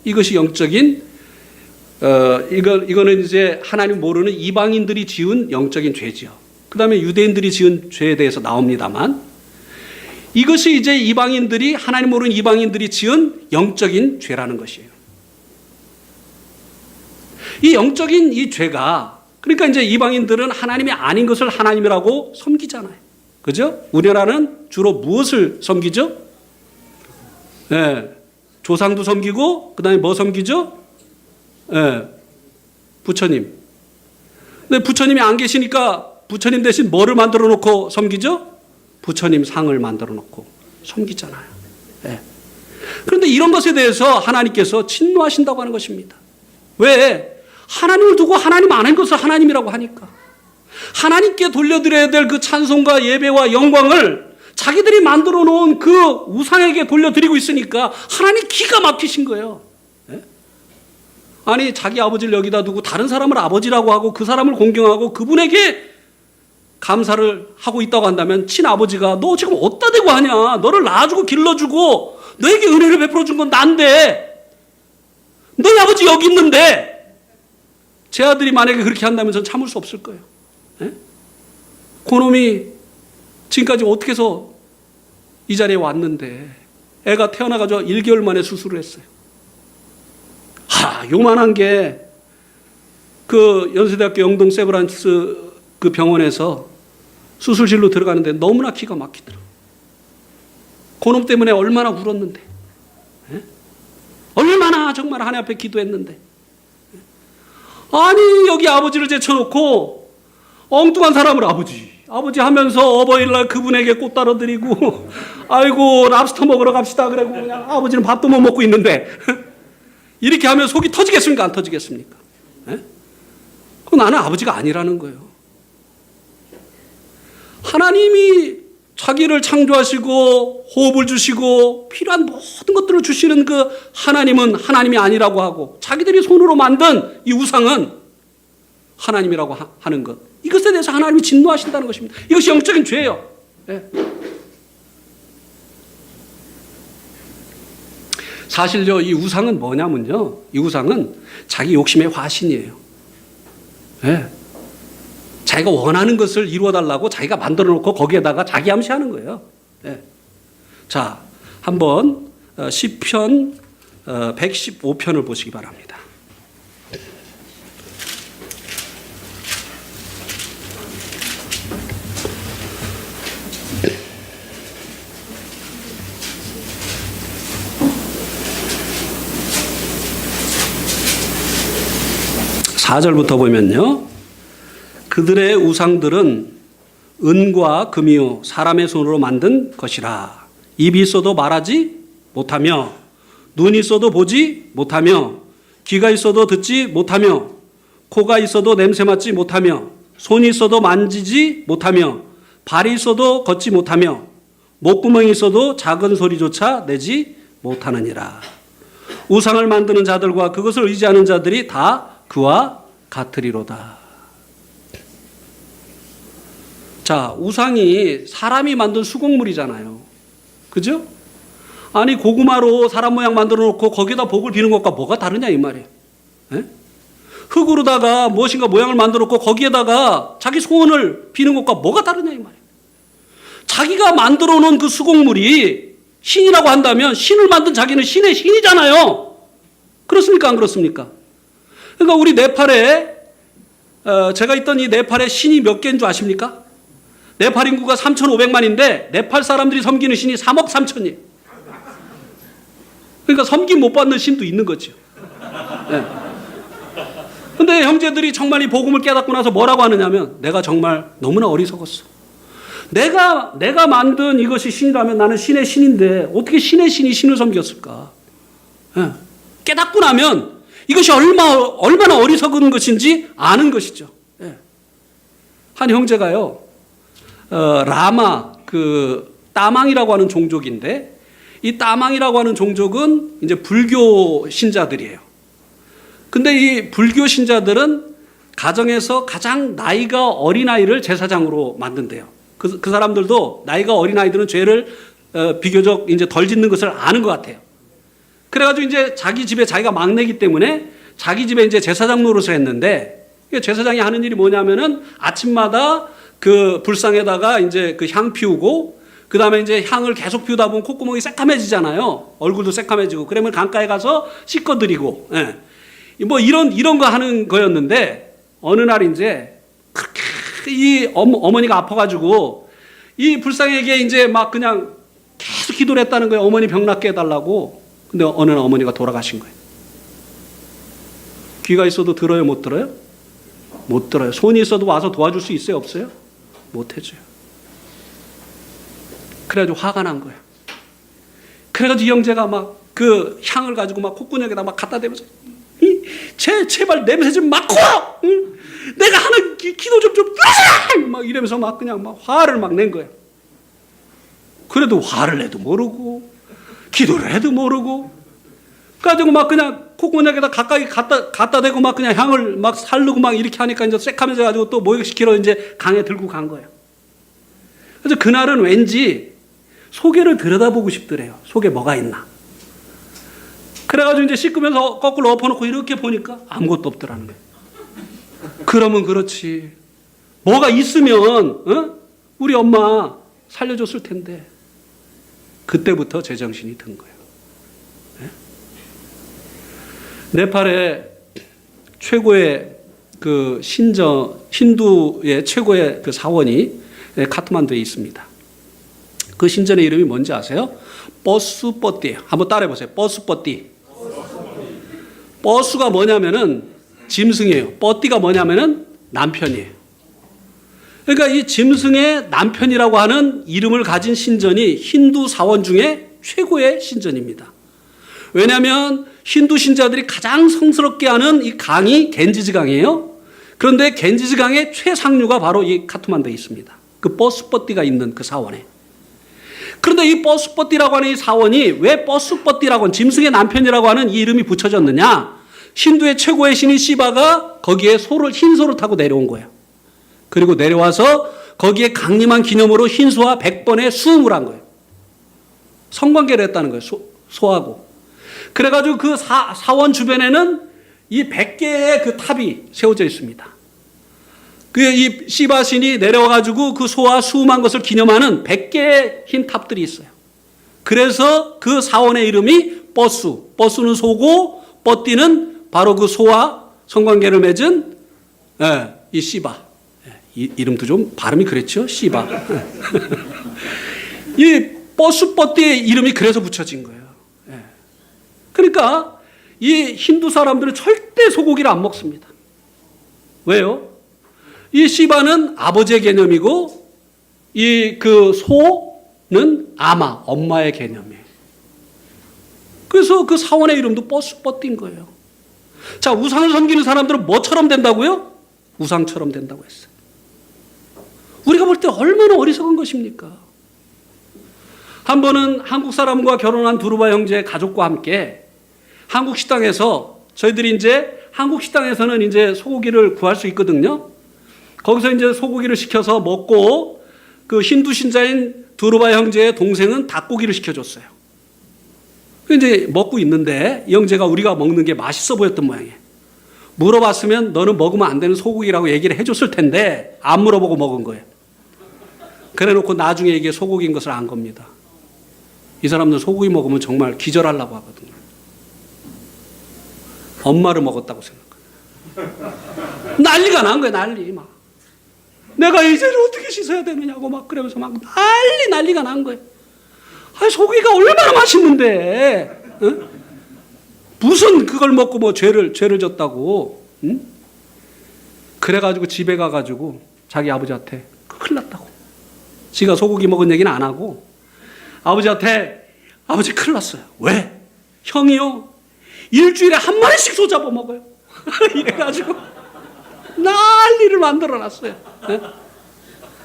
이것이 영적인 이거는 이제 하나님 모르는 이방인들이 지은 영적인 죄죠. 그다음에 유대인들이 지은 죄에 대해서 나옵니다만 이것이 이제 이방인들이 하나님 모르는 이방인들이 지은 영적인 죄라는 것이에요. 이 영적인 이 죄가 그러니까 이제 이방인들은 하나님이 아닌 것을 하나님이라고 섬기잖아요. 그죠? 우리나라는 주로 무엇을 섬기죠? 네. 조상도 섬기고 그다음에 뭐 섬기죠? 네. 부처님. 근데 부처님이 안 계시니까 부처님 대신 뭐를 만들어 놓고 섬기죠? 부처님 상을 만들어 놓고 섬기잖아요. 네. 그런데 이런 것에 대해서 하나님께서 진노하신다고 하는 것입니다. 왜? 하나님을 두고 하나님 아닌 것을 하나님이라고 하니까. 하나님께 돌려드려야 될 그 찬송과 예배와 영광을 자기들이 만들어 놓은 그 우상에게 돌려드리고 있으니까 하나님 기가 막히신 거예요. 네? 아니 자기 아버지를 여기다 두고 다른 사람을 아버지라고 하고 그 사람을 공경하고 그분에게 감사를 하고 있다고 한다면 친아버지가 너 지금 어디다 대고 하냐? 너를 낳아주고 길러주고 너에게 은혜를 베풀어 준 건 난데 너희 아버지 여기 있는데 제 아들이 만약에 그렇게 한다면 전 참을 수 없을 거예요. 네? 그놈이 지금까지 어떻게 해서 이 자리에 왔는데 애가 태어나가지고 1개월 만에 수술을 했어요. 요만한 게 그 연세대학교 영동 세브란스 그 병원에서 수술실로 들어가는데 너무나 기가 막히더라고요. 그놈 때문에 얼마나 울었는데. 네? 얼마나 정말 하나님 앞에 기도했는데. 아니 여기 아버지를 제쳐놓고 엉뚱한 사람을 아버지 하면서 어버이날 그분에게 꽃 따라 드리고 아이고 랍스터 먹으러 갑시다 그러고 그냥 아버지는 밥도 못 먹고 있는데 이렇게 하면 속이 터지겠습니까? 안 터지겠습니까? 네? 그건 나는 아버지가 아니라는 거예요. 하나님이 자기를 창조하시고 호흡을 주시고 필요한 모든 것들을 주시는 그 하나님은 하나님이 아니라고 하고 자기들이 손으로 만든 이 우상은 하나님이라고 하는 것. 이것에 대해서 하나님이 진노하신다는 것입니다. 이것이 영적인 죄예요. 네. 사실요, 이 우상은 뭐냐면요. 이 우상은 자기 욕심의 화신이에요. 네. 자기가 원하는 것을 이루어달라고 자기가 만들어 놓고 거기에다가 자기 암시하는 거예요. 네. 자, 한번 시편 115편을 보시기 바랍니다. (4절부터) 보면요. 그들의 우상들은 은과 금이요 사람의 손으로 만든 것이라. 입이 있어도 말하지 못하며 눈이 있어도 보지 못하며 귀가 있어도 듣지 못하며 코가 있어도 냄새 맡지 못하며 손이 있어도 만지지 못하며 발이 있어도 걷지 못하며 목구멍이 있어도 작은 소리조차 내지 못하느니라. 우상을 만드는 자들과 그것을 의지하는 자들이 다 그와 같으리로다. 자, 우상이 사람이 만든 수공물이잖아요. 그죠? 아니 고구마로 사람 모양 만들어 놓고 거기다 복을 비는 것과 뭐가 다르냐 이 말이에요. 네? 흙으로다가 무엇인가 모양을 만들어 놓고 거기에다가 자기 소원을 비는 것과 뭐가 다르냐 이 말이에요. 자기가 만들어 놓은 그 수공물이 신이라고 한다면 신을 만든 자기는 신의 신이잖아요. 그렇습니까? 안 그렇습니까? 그러니까 우리 네팔에 제가 있던 이 네팔에 신이 몇 개인 줄 아십니까? 네팔 인구가 3,500만인데 네팔 사람들이 섬기는 신이 3억 3천이에요. 그러니까 섬김 못 받는 신도 있는 거죠. 네. 근데 형제들이 정말 이 복음을 깨닫고 나서 뭐라고 하느냐면 내가 정말 너무나 어리석었어. 내가 만든 이것이 신이라면 나는 신의 신인데 어떻게 신의 신이 신을 섬겼을까? 네. 깨닫고 나면 이것이 얼마나 어리석은 것인지 아는 것이죠. 네. 한 형제가요, 라마 따망이라고 하는 종족인데 이 따망이라고 하는 종족은 이제 불교 신자들이에요. 근데 이 불교 신자들은 가정에서 가장 나이가 어린 아이를 제사장으로 만든대요. 그 사람들도 나이가 어린 아이들은 죄를 비교적 이제 덜 짓는 것을 아는 것 같아요. 그래가지고 이제 자기 집에 자기가 막내기 때문에 자기 집에 이제 제사장 노릇을 했는데 제사장이 하는 일이 뭐냐면은 아침마다 그 불상에다가 이제 그 향 피우고 그 다음에 이제 향을 계속 피우다 보면 콧구멍이 새카매지잖아요. 얼굴도 새카매지고 그러면 강가에 가서 씻어드리고, 예. 뭐 이런 거 하는 거였는데 어느 날 이제 그렇게 이 어머니가 아파가지고 이 불상에게 이제 막 그냥 계속 기도를 했다는 거예요. 어머니 병 낫게 해달라고. 근데 어느 날 어머니가 돌아가신 거예요. 귀가 있어도 들어요, 못 들어요? 못 들어요. 손이 있어도 와서 도와줄 수 있어요, 없어요? 못 해줘요. 그래가지고 화가 난 거예요. 그래가지고 이 형제가 막 그 향을 가지고 막 콧구멍에다 막 갖다 대면서 제발 냄새 좀 맡고 응? 내가 하는 기도 좀 막 이러면서 막 그냥 막 화를 막 낸 거예요. 그래도 화를 내도 모르고 기도를 해도 모르고 그래가지고 막 그냥 콧구멍에다 가까이 갖다 대고 막 그냥 향을 막 살르고 막 이렇게 하니까 이제 새카매져 가지고 또 목욕시키러 이제 강에 들고 간 거예요. 그래서 그날은 왠지 속에를 들여다보고 싶더래요. 속에 뭐가 있나. 그래가지고 이제 씻으면서 거꾸로 엎어놓고 이렇게 보니까 아무것도 없더라는 거예요. 그러면 그렇지. 뭐가 있으면 우리 엄마 살려줬을 텐데. 그때부터 제정신이 든 거예요. 네? 네팔의 최고의 그 힌두의 최고의 그 사원이 카트만두에 있습니다. 그 신전의 이름이 뭔지 아세요? 버수버띠예요. 한번 따라해보세요. 버수버띠. 버수가 뭐냐면은 짐승이에요. 뻗띠가 뭐냐면은 남편이에요. 그러니까 이 짐승의 남편이라고 하는 이름을 가진 신전이 힌두 사원 중에 최고의 신전입니다. 왜냐하면 힌두 신자들이 가장 성스럽게 하는 이 강이 겐지즈 강이에요. 그런데 겐지즈 강의 최상류가 바로 이 카트만두에 있습니다. 그 버수버띠가 있는 그 사원에. 그런데 이 버수버띠라고 하는 이 사원이 왜 버수버띠라고 하는 짐승의 남편이라고 하는 이 이름이 붙여졌느냐? 힌두의 최고의 신인 시바가 거기에 흰 소를 타고 내려온 거예요. 그리고 내려와서 거기에 강림한 기념으로 흰소와 100번의 수음을 한 거예요. 성관계를 했다는 거예요. 소하고. 그래가지고 그 사원 주변에는 이 100개의 그 탑이 세워져 있습니다. 이 시바 신이 내려와가지고 그 소와 수음한 것을 기념하는 100개의 흰 탑들이 있어요. 그래서 그 사원의 이름이 버수는 소고 뻗띠는 바로 그 소와 성관계를 맺은 이 시바. 이름도 좀 발음이 그랬죠? 시바. 이 버수버띠의 이름이 그래서 붙여진 거예요. 그러니까 이 힌두 사람들은 절대 소고기를 안 먹습니다. 왜요? 이 시바는 아버지의 개념이고 이 그 소는 아마 엄마의 개념이에요. 그래서 그 사원의 이름도 버수버띠인 거예요. 자, 우상을 섬기는 사람들은 뭐처럼 된다고요? 우상처럼 된다고 했어요. 우리가 볼 때 얼마나 어리석은 것입니까? 한 번은 한국 사람과 결혼한 두루바 형제의 가족과 함께 한국 식당에서 저희들이 이제 한국 식당에서는 이제 소고기를 구할 수 있거든요. 거기서 이제 소고기를 시켜서 먹고 그 힌두 신자인 두루바 형제의 동생은 닭고기를 시켜줬어요. 이제 먹고 있는데 이 형제가 우리가 먹는 게 맛있어 보였던 모양이에요. 물어봤으면 너는 먹으면 안 되는 소고기라고 얘기를 해줬을 텐데 안 물어보고 먹은 거예요. 그래 놓고 나중에 이게 소고기인 것을 안 겁니다. 이 사람들 소고기 먹으면 정말 기절하려고 하거든요. 엄마를 먹었다고 생각해요. 난리가 난 거예요. 난리 막. 내가 이 죄를 어떻게 씻어야 되느냐고 막 그러면서 막 난리가 난 거예요. 아니, 소고기가 얼마나 맛있는데, 응? 무슨 그걸 먹고 뭐 죄를 졌다고, 응? 그래가지고 집에 가가지고 자기 아버지한테 큰일 났다고. 지가 소고기 먹은 얘기는 안 하고 아버지한테 아버지 큰일 났어요. 왜? 형이요 일주일에 한 마리씩 소 잡아 먹어요. 이래가지고 난리를 만들어놨어요. 네?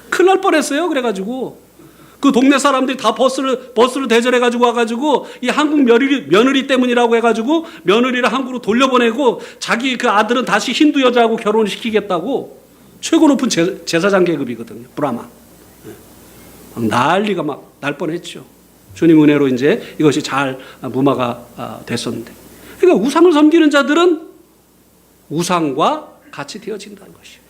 큰일 날 뻔했어요. 그래가지고 그 동네 사람들이 다 버스를 대절해가지고 와가지고 이 한국 며느리 때문이라고 해가지고 며느리를 한국으로 돌려보내고 자기 그 아들은 다시 힌두 여자하고 결혼을 시키겠다고. 최고 높은 제사장 계급이거든요. 브라만. 네. 난리가 막 날 뻔했죠. 주님 은혜로 이제 이것이 잘 무마가 됐었는데. 그러니까 우상을 섬기는 자들은 우상과 같이 되어진다는 것이에요.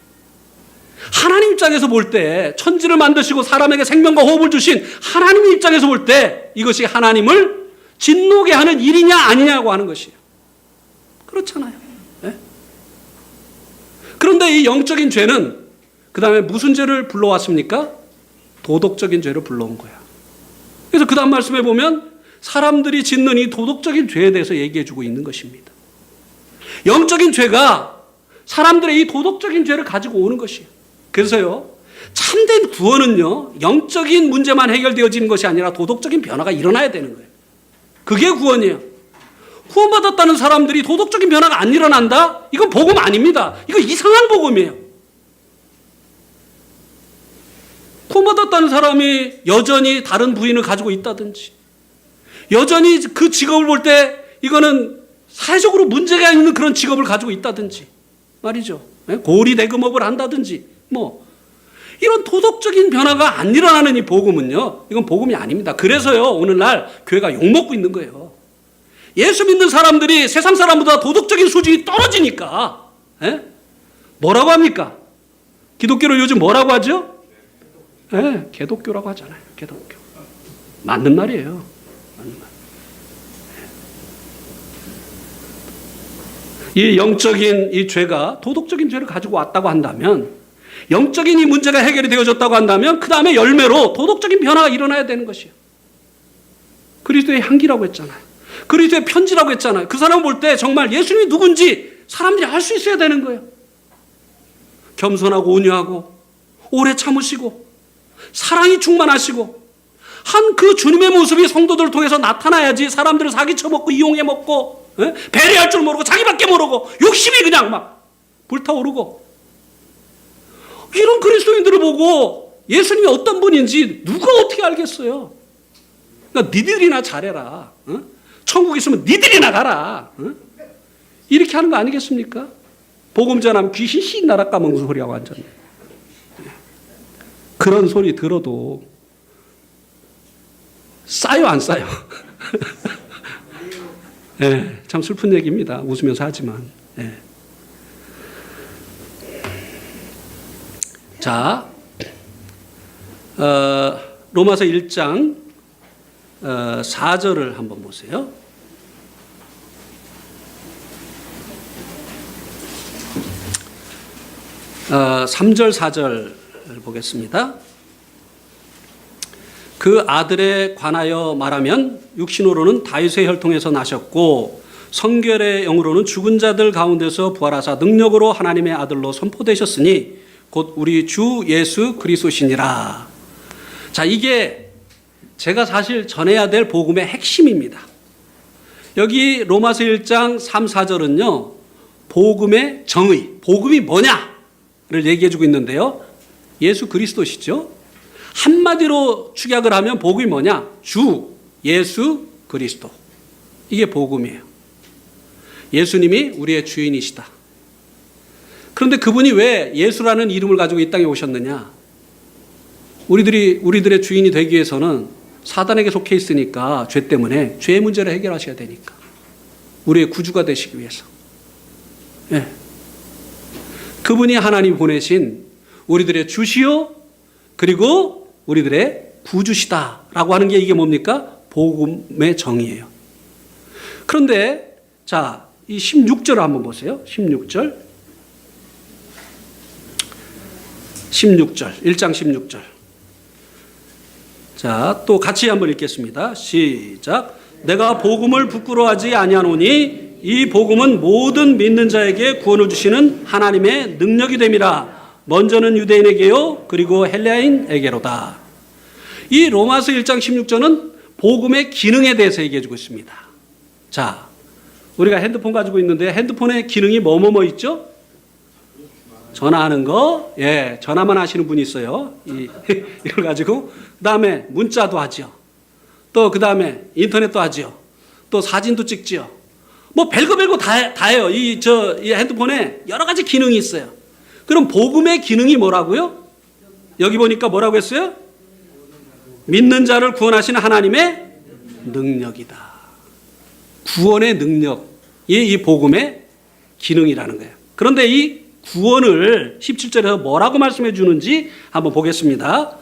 하나님 입장에서 볼 때 천지를 만드시고 사람에게 생명과 호흡을 주신 하나님 입장에서 볼 때 이것이 하나님을 진노게 하는 일이냐 아니냐고 하는 것이에요. 그렇잖아요. 네? 그런데 이 영적인 죄는 그 다음에 무슨 죄를 불러왔습니까? 도덕적인 죄를 불러온 거야. 그래서 그 다음 말씀에 보면 사람들이 짓는 이 도덕적인 죄에 대해서 얘기해주고 있는 것입니다. 영적인 죄가 사람들의 이 도덕적인 죄를 가지고 오는 것이에요. 그래서요, 참된 구원은요, 영적인 문제만 해결되어지는 것이 아니라 도덕적인 변화가 일어나야 되는 거예요. 그게 구원이에요. 구원받았다는 사람들이 도덕적인 변화가 안 일어난다? 이건 복음 아닙니다. 이거 이상한 복음이에요. 구원받았다는 사람이 여전히 다른 부인을 가지고 있다든지, 여전히 그 직업을 볼 때 이거는 사회적으로 문제가 있는 그런 직업을 가지고 있다든지 말이죠. 고리 대금업을 한다든지 뭐 이런 도덕적인 변화가 안 일어나는 이 복음은요, 이건 복음이 아닙니다. 그래서요, 오늘날 교회가 욕먹고 있는 거예요. 예수 믿는 사람들이 세상 사람보다 도덕적인 수준이 떨어지니까 뭐라고 합니까? 기독교를 요즘 뭐라고 하죠? 개독교라고 하잖아요. 개독교. 맞는 말이에요. 맞는 말. 이 영적인 이 죄가 도덕적인 죄를 가지고 왔다고 한다면, 영적인 이 문제가 해결이 되어졌다고 한다면 그 다음에 열매로 도덕적인 변화가 일어나야 되는 것이에요. 그리스도의 향기라고 했잖아요. 그리스도의 편지라고 했잖아요. 그 사람을 볼 때 정말 예수님이 누군지 사람들이 알 수 있어야 되는 거예요. 겸손하고 온유하고 오래 참으시고 사랑이 충만하시고 한 그 주님의 모습이 성도들을 통해서 나타나야지 사람들을 사기쳐먹고 이용해먹고 배려할 줄 모르고 자기밖에 모르고 욕심이 그냥 막 불타오르고, 이런 그리스도인들을 보고 예수님이 어떤 분인지 누가 어떻게 알겠어요? 그러니까 니들이나 잘해라. 천국 있으면 니들이나 가라. 이렇게 하는 거 아니겠습니까? 복음 전하면 귀신 씩 나라 까먹는 소리하고 완전히. 그런 소리 들어도 싸요, 안 싸요? 네, 참 슬픈 얘기입니다. 웃으면서 하지만. 네. 자, 로마서 1장 4절을 한번 보세요. 어, 3절 4절 보겠습니다. 그 아들에 관하여 말하면 육신으로는 다윗의 혈통에서 나셨고 성결의 영으로는 죽은 자들 가운데서 부활하사 능력으로 하나님의 아들로 선포되셨으니 곧 우리 주 예수 그리스도시니라. 자, 이게 제가 사실 전해야 될 복음의 핵심입니다. 여기 로마서 1장 3, 4절은요, 복음의 정의, 복음이 뭐냐를 얘기해 주고 있는데요. 예수 그리스도시죠. 한마디로 축약을 하면 복음이 뭐냐? 주 예수 그리스도. 이게 복음이에요. 예수님이 우리의 주인이시다. 그런데 그분이 왜 예수라는 이름을 가지고 이 땅에 오셨느냐? 우리들의 주인이 되기 위해서는 사단에게 속해 있으니까, 죄 때문에 죄의 문제를 해결하셔야 되니까, 우리의 구주가 되시기 위해서. 네. 그분이 하나님 보내신 우리들의 주시요 그리고 우리들의 구주시다라고 하는 게 이게 뭡니까? 복음의 정의예요. 그런데 자, 이 16절을 한번 보세요. 16절. 1장 16절. 자, 또 같이 한번 읽겠습니다. 시작. 내가 복음을 부끄러워하지 아니하노니 이 복음은 모든 믿는 자에게 구원을 주시는 하나님의 능력이 됨이라. 먼저는 유대인에게요, 그리고 헬라인에게로다. 이 로마서 1장 16절은 복음의 기능에 대해서 얘기해 주고 있습니다. 자, 우리가 핸드폰 가지고 있는데 핸드폰의 기능이 뭐뭐뭐 있죠? 전화하는 거, 예, 전화만 하시는 분이 있어요. 이걸 가지고. 그 다음에 문자도 하죠. 또 그 다음에 인터넷도 하죠. 또 사진도 찍죠. 뭐 별거 다 해요. 이 핸드폰에 여러 가지 기능이 있어요. 그럼 복음의 기능이 뭐라고요? 여기 보니까 뭐라고 했어요? 믿는 자를 구원하시는 하나님의 능력이다. 구원의 능력이 이 복음의 기능이라는 거예요. 그런데 이 구원을 17절에서 뭐라고 말씀해 주는지 한번 보겠습니다.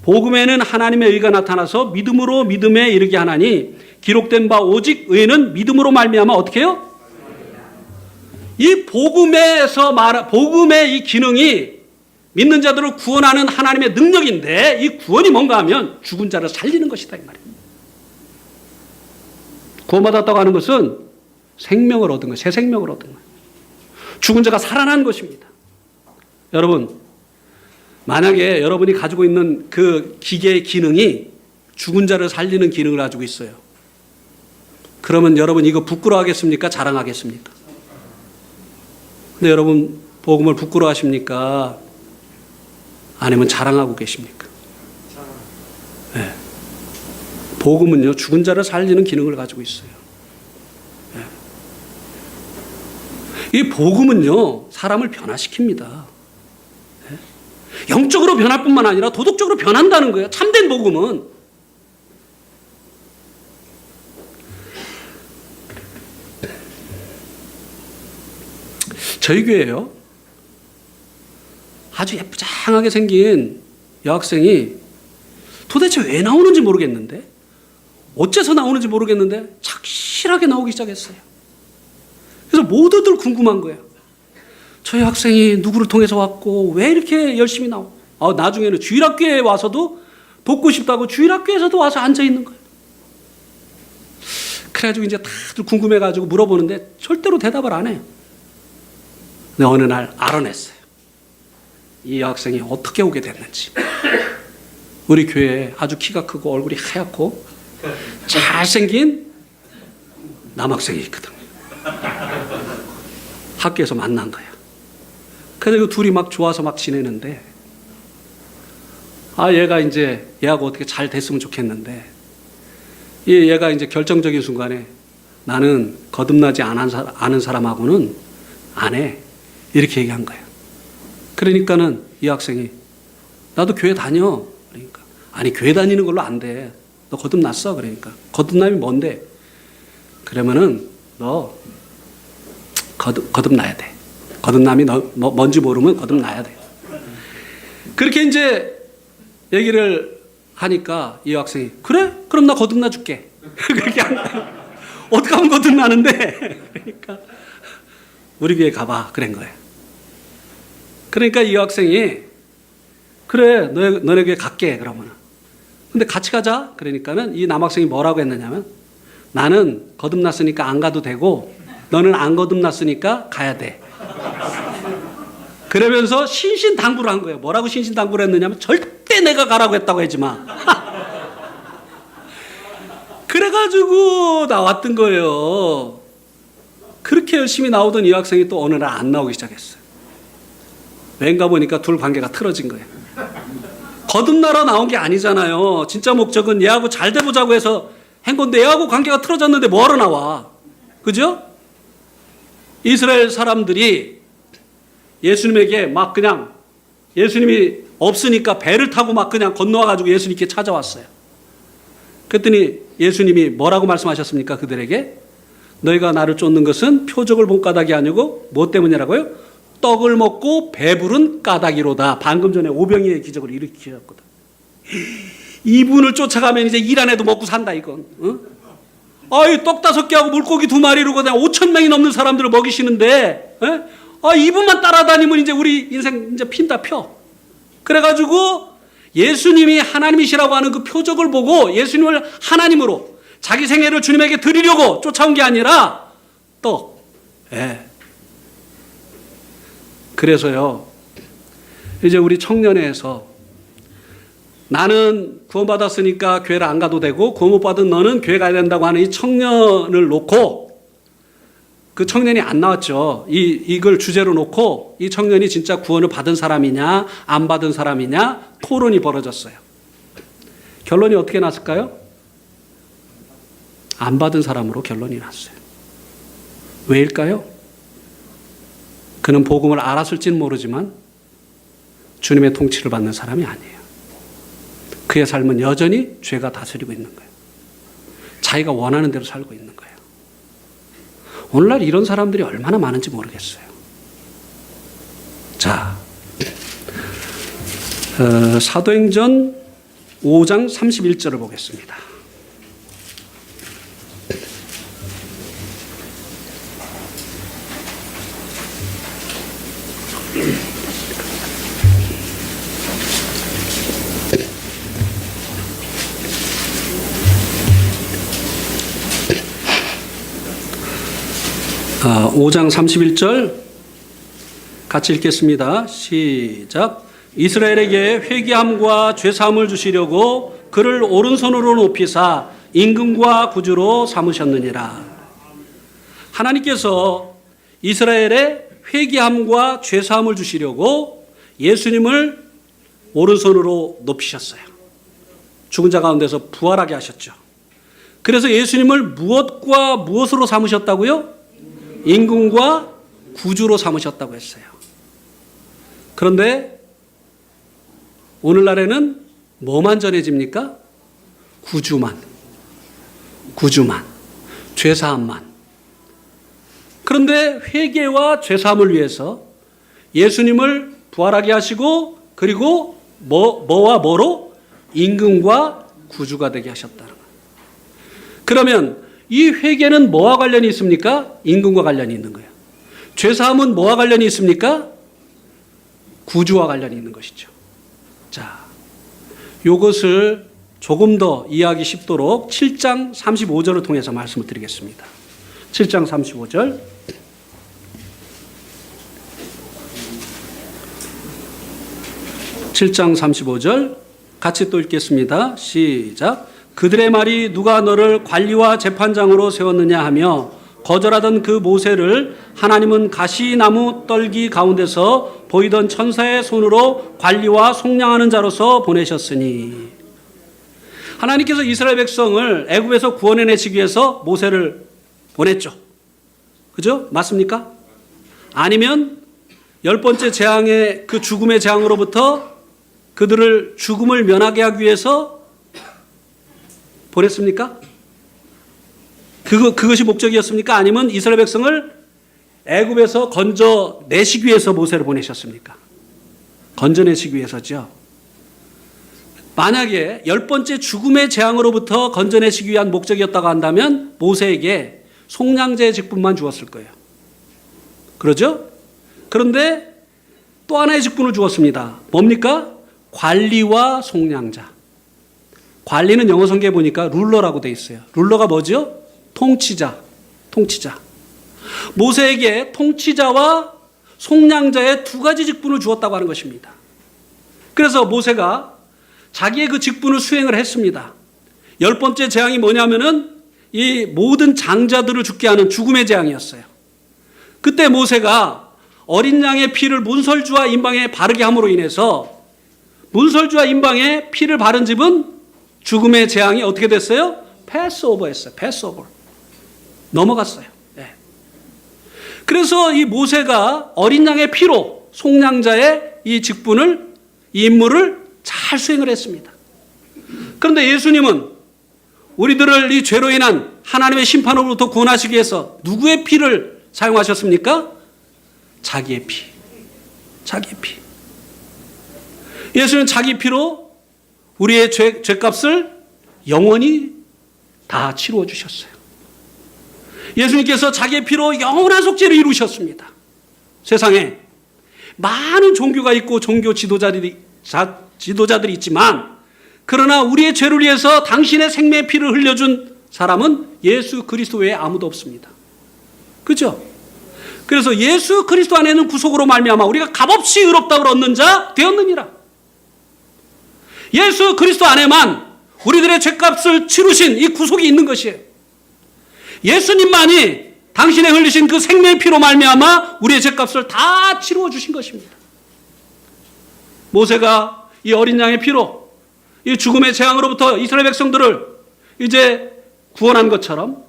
복음에는 하나님의 의가 나타나서 믿음으로 믿음에 이르게 하나니 기록된 바 오직 의는 믿음으로 말미암아 어떻게 해요? 이 복음의 이 기능이 믿는 자들을 구원하는 하나님의 능력인데 이 구원이 뭔가 하면 죽은 자를 살리는 것이다 이 말이에요. 구원받았다고 하는 것은 생명을 얻은 거예요. 새 생명을 얻은 거예요. 죽은 자가 살아난 것입니다. 여러분, 만약에 여러분이 가지고 있는 그 기계의 기능이 죽은 자를 살리는 기능을 가지고 있어요. 그러면 여러분 이거 부끄러워하겠습니까? 자랑하겠습니까? 근데 여러분 복음을 부끄러워하십니까? 아니면 자랑하고 계십니까? 네. 복음은요, 죽은 자를 살리는 기능을 가지고 있어요. 네. 이 복음은요, 사람을 변화시킵니다. 네. 영적으로 변할 뿐만 아니라 도덕적으로 변한다는 거예요. 참된 복음은. 저희 교회에요, 아주 예쁘장하게 생긴 여학생이 도대체 왜 나오는지 모르겠는데, 어째서 나오는지 모르겠는데 착실하게 나오기 시작했어요. 그래서 모두들 궁금한 거예요. 저희 학생이 누구를 통해서 왔고 왜 이렇게 열심히 나오고, 나중에는 주일학교에 와서도 돕고 싶다고 주일학교에서도 와서 앉아있는 거예요. 그래가지고 이제 다들 궁금해가지고 물어보는데 절대로 대답을 안 해요. 근데 어느 날 알아냈어요. 이 여학생이 어떻게 오게 됐는지. 우리 교회에 아주 키가 크고 얼굴이 하얗고 잘생긴 남학생이 있거든요. 학교에서 만난 거야. 그래서 둘이 막 좋아서 막 지내는데, 얘가 이제 얘하고 어떻게 잘 됐으면 좋겠는데, 얘가 이제 결정적인 순간에 나는 거듭나지 않은 사람하고는 안 해. 이렇게 얘기한 거예요. 그러니까는 이 학생이 나도 교회 다녀. 그러니까 아니 교회 다니는 걸로 안 돼. 너 거듭났어. 그러니까 거듭남이 뭔데? 그러면은 너 거듭나야 돼. 거듭남이 뭔지 모르면 거듭나야 돼. 그렇게 이제 얘기를 하니까 이 학생이 그래? 그럼 나 거듭나 줄게. 그렇게 한 거예요. 어떻게 하면 거듭나는데? 그러니까 우리 교회 가봐. 그런 거예요. 그러니까 이 학생이 그래 너네 교회 갈게 그러면. 근데 같이 가자. 그러니까는 이 남학생이 뭐라고 했느냐면 나는 거듭났으니까 안 가도 되고 너는 안 거듭났으니까 가야 돼. 그러면서 신신당부를 한 거예요. 뭐라고 신신당부를 했느냐면 절대 내가 가라고 했다고 하지 마. 그래가지고 나왔던 거예요. 그렇게 열심히 나오던 이 학생이 또 어느 날 안 나오기 시작했어요. 왠가 보니까 둘 관계가 틀어진 거예요. 거듭나러 나온 게 아니잖아요. 진짜 목적은 얘하고 잘 돼보자고 해서 한 건데 얘하고 관계가 틀어졌는데 뭐하러 나와? 그죠? 이스라엘 사람들이 예수님에게 막 그냥 예수님이 없으니까 배를 타고 막 그냥 건너와가지고 예수님께 찾아왔어요. 그랬더니 예수님이 뭐라고 말씀하셨습니까? 그들에게 너희가 나를 쫓는 것은 표적을 본 까닭이 아니고 뭐 때문이라고요? 떡을 먹고 배부른 까닭이로다. 방금 전에 오병이의 기적을 일으키셨거든. 이분을 쫓아가면 이제 일 안 해도 먹고 산다 이건. 아이 떡 5개하고 물고기 2마리로 그냥 5천 명이 넘는 사람들을 먹이시는데, 이분만 따라다니면 이제 우리 인생 이제 핀다 펴. 그래가지고 예수님이 하나님이시라고 하는 그 표적을 보고 예수님을 하나님으로 자기 생애를 주님에게 드리려고 쫓아온 게 아니라 떡. 그래서요, 이제 우리 청년회에서 나는 구원받았으니까 교회를 안 가도 되고 구원 못 받은 너는 교회 가야 된다고 하는 이 청년을 놓고, 그 청년이 안 나왔죠. 이걸 주제로 놓고 이 청년이 진짜 구원을 받은 사람이냐 안 받은 사람이냐 토론이 벌어졌어요. 결론이 어떻게 났을까요? 안 받은 사람으로 결론이 났어요. 왜일까요? 그는 복음을 알았을지는 모르지만 주님의 통치를 받는 사람이 아니에요. 그의 삶은 여전히 죄가 다스리고 있는 거예요. 자기가 원하는 대로 살고 있는 거예요. 오늘날 이런 사람들이 얼마나 많은지 모르겠어요. 자, 사도행전 5장 31절을 보겠습니다. 아, 5장 31절 같이 읽겠습니다. 시작. 이스라엘에게 회개함과 죄사함을 주시려고 그를 오른손으로 높이사 임금과 구주로 삼으셨느니라. 하나님께서 이스라엘에 회개함과 죄사함을 주시려고 예수님을 오른손으로 높이셨어요. 죽은 자 가운데서 부활하게 하셨죠. 그래서 예수님을 무엇과 무엇으로 삼으셨다고요? 임금과 구주로 삼으셨다고 했어요. 그런데 오늘날에는 뭐만 전해집니까? 구주만, 죄사함만. 그런데 회개와 죄사함을 위해서 예수님을 부활하게 하시고, 그리고 뭐와 뭐로? 임금과 구주가 되게 하셨다는 거예요. 그러면 이 회개는 뭐와 관련이 있습니까? 임금과 관련이 있는 거예요. 죄사함은 뭐와 관련이 있습니까? 구주와 관련이 있는 것이죠. 자, 이것을 조금 더 이해하기 쉽도록 7장 35절을 통해서 말씀을 드리겠습니다. 7장 35절. (7장 35절) 같이 또 읽겠습니다. 시작. 그들의 말이 누가 너를 관리와 재판장으로 세웠느냐 하며 거절하던 그 모세를 하나님은 가시나무 떨기 가운데서 보이던 천사의 손으로 관리와 속량하는 자로서 보내셨으니. 하나님께서 이스라엘 백성을 애굽에서 구원해내시기 위해서 모세를 보냈죠. 그죠? 맞습니까? 아니면 10번째 재앙의 그 죽음의 재앙으로부터 그들을 죽음을 면하게 하기 위해서 보냈습니까? 그것이 목적이었습니까? 아니면 이스라엘 백성을 애굽에서 건져내시기 위해서 모세를 보내셨습니까? 건져내시기 위해서죠. 만약에 10번째 죽음의 재앙으로부터 건져내시기 위한 목적이었다고 한다면 모세에게 속량제의 직분만 주었을 거예요. 그러죠? 그런데 또 하나의 직분을 주었습니다. 뭡니까? 관리와 속량자. 관리는 영어 성경에 보니까 룰러라고 돼 있어요. 룰러가 뭐죠? 통치자. 모세에게 통치자와 속량자의 두 가지 직분을 주었다고 하는 것입니다. 그래서 모세가 자기의 그 직분을 수행을 했습니다. 10번째 재앙이 뭐냐면은 이 모든 장자들을 죽게 하는 죽음의 재앙이었어요. 그때 모세가 어린 양의 피를 문설주와 임방에 바르게 함으로 인해서 문설주와 임방에 피를 바른 집은 죽음의 재앙이 어떻게 됐어요? 패스오버했어요. 패스오버. 넘어갔어요. 네. 그래서 이 모세가 어린 양의 피로 속량자의 이 직분을, 이 임무를 잘 수행을 했습니다. 그런데 예수님은 우리들을 이 죄로 인한 하나님의 심판으로부터 구원하시기 위해서 누구의 피를 사용하셨습니까? 자기의 피. 예수는 자기 피로 우리의 죄값을 영원히 다 치루어 주셨어요. 예수님께서 자기의 피로 영원한 속죄를 이루셨습니다. 세상에 많은 종교가 있고 종교 지도자들이 있지만, 그러나 우리의 죄를 위해서 당신의 생명의 피를 흘려준 사람은 예수 그리스도 외에 아무도 없습니다. 그렇죠? 그래서 예수 그리스도 안에는 구속으로 말미암아 우리가 값없이 의롭다고 얻는 자 되었느니라. 예수 그리스도 안에만 우리들의 죄값을 치루신 이 구속이 있는 것이에요. 예수님만이 당신의 흘리신 그 생명의 피로 말미암아 우리의 죄값을 다 치루어 주신 것입니다. 모세가 이 어린 양의 피로 이 죽음의 재앙으로부터 이스라엘 백성들을 이제 구원한 것처럼,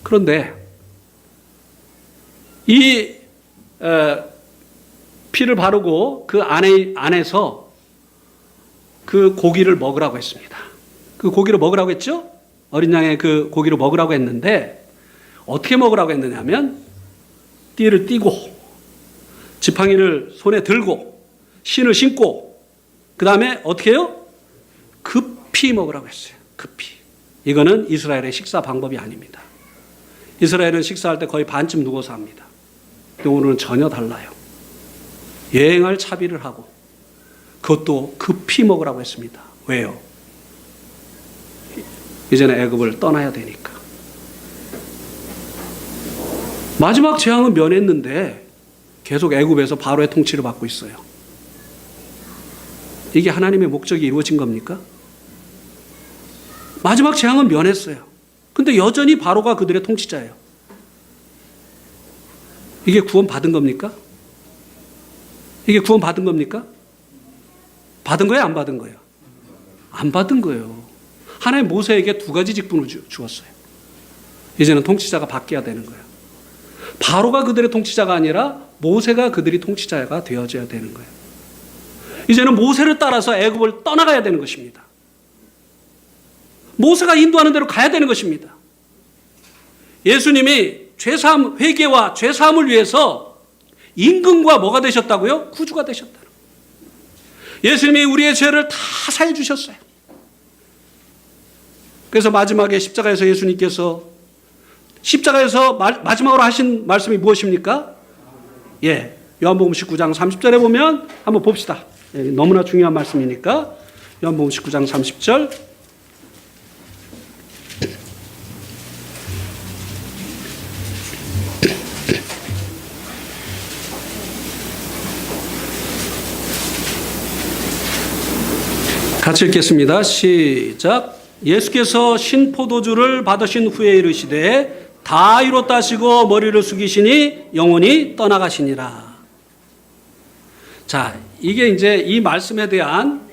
그런데 이 피를 바르고 그 안에서 그 고기를 먹으라고 했습니다. 그 고기를 먹으라고 했죠? 어린 양의 그 고기를 먹으라고 했는데, 어떻게 먹으라고 했느냐면 띠를 띠고 지팡이를 손에 들고 신을 신고, 그 다음에 어떻게 해요? 급히 먹으라고 했어요. 급히. 이거는 이스라엘의 식사 방법이 아닙니다. 이스라엘은 식사할 때 거의 반쯤 누워서 합니다. 근데 오늘은 전혀 달라요. 여행할 차비를 하고 그것도 급히 먹으라고 했습니다. 왜요? 이제는 애굽을 떠나야 되니까. 마지막 재앙은 면했는데 계속 애굽에서 바로의 통치를 받고 있어요. 이게 하나님의 목적이 이루어진 겁니까? 마지막 재앙은 면했어요. 근데 여전히 바로가 그들의 통치자예요. 이게 구원 받은 겁니까? 이게 구원 받은 겁니까? 받은 거예요? 안 받은 거예요? 안 받은 거예요. 하나님 모세에게 두 가지 직분을 주었어요. 이제는 통치자가 바뀌어야 되는 거예요. 바로가 그들의 통치자가 아니라 모세가 그들이 통치자가 되어져야 되는 거예요. 이제는 모세를 따라서 애굽을 떠나가야 되는 것입니다. 모세가 인도하는 대로 가야 되는 것입니다. 예수님이 죄사함, 회개와 죄사함을 위해서 임금과 뭐가 되셨다고요? 구주가 되셨다. 예수님이 우리의 죄를 다 사해 주셨어요. 그래서 마지막에 십자가에서 예수님께서 십자가에서 마지막으로 하신 말씀이 무엇입니까? 예, 요한복음 19장 30절에 보면 한번 봅시다. 예, 너무나 중요한 말씀이니까 요한복음 19장 30절. 같이 읽겠습니다. 시작. 예수께서 신포도주를 받으신 후에 이르시되 다 이뤘다 하시고 머리를 숙이시니 영원히 떠나가시니라. 자, 이게 이제 이 말씀에 대한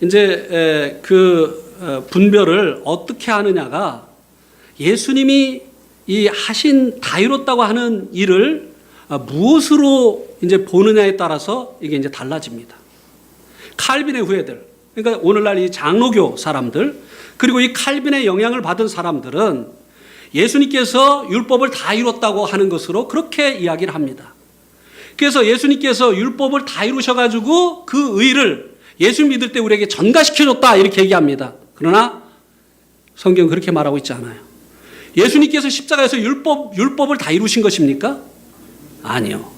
이제 그 분별을 어떻게 하느냐가, 예수님이 이 하신 다 이뤘다고 하는 일을 무엇으로 이제 보느냐에 따라서 이게 이제 달라집니다. 칼빈의 후예들, 그러니까 오늘날 이 장로교 사람들, 그리고 이 칼빈의 영향을 받은 사람들은 예수님께서 율법을 다 이뤘다고 하는 것으로 그렇게 이야기를 합니다. 그래서 예수님께서 율법을 다 이루셔가지고 그 의를 예수 믿을 때 우리에게 전가시켜줬다 이렇게 얘기합니다. 그러나 성경은 그렇게 말하고 있지 않아요. 예수님께서 십자가에서 율법을 다 이루신 것입니까? 아니요.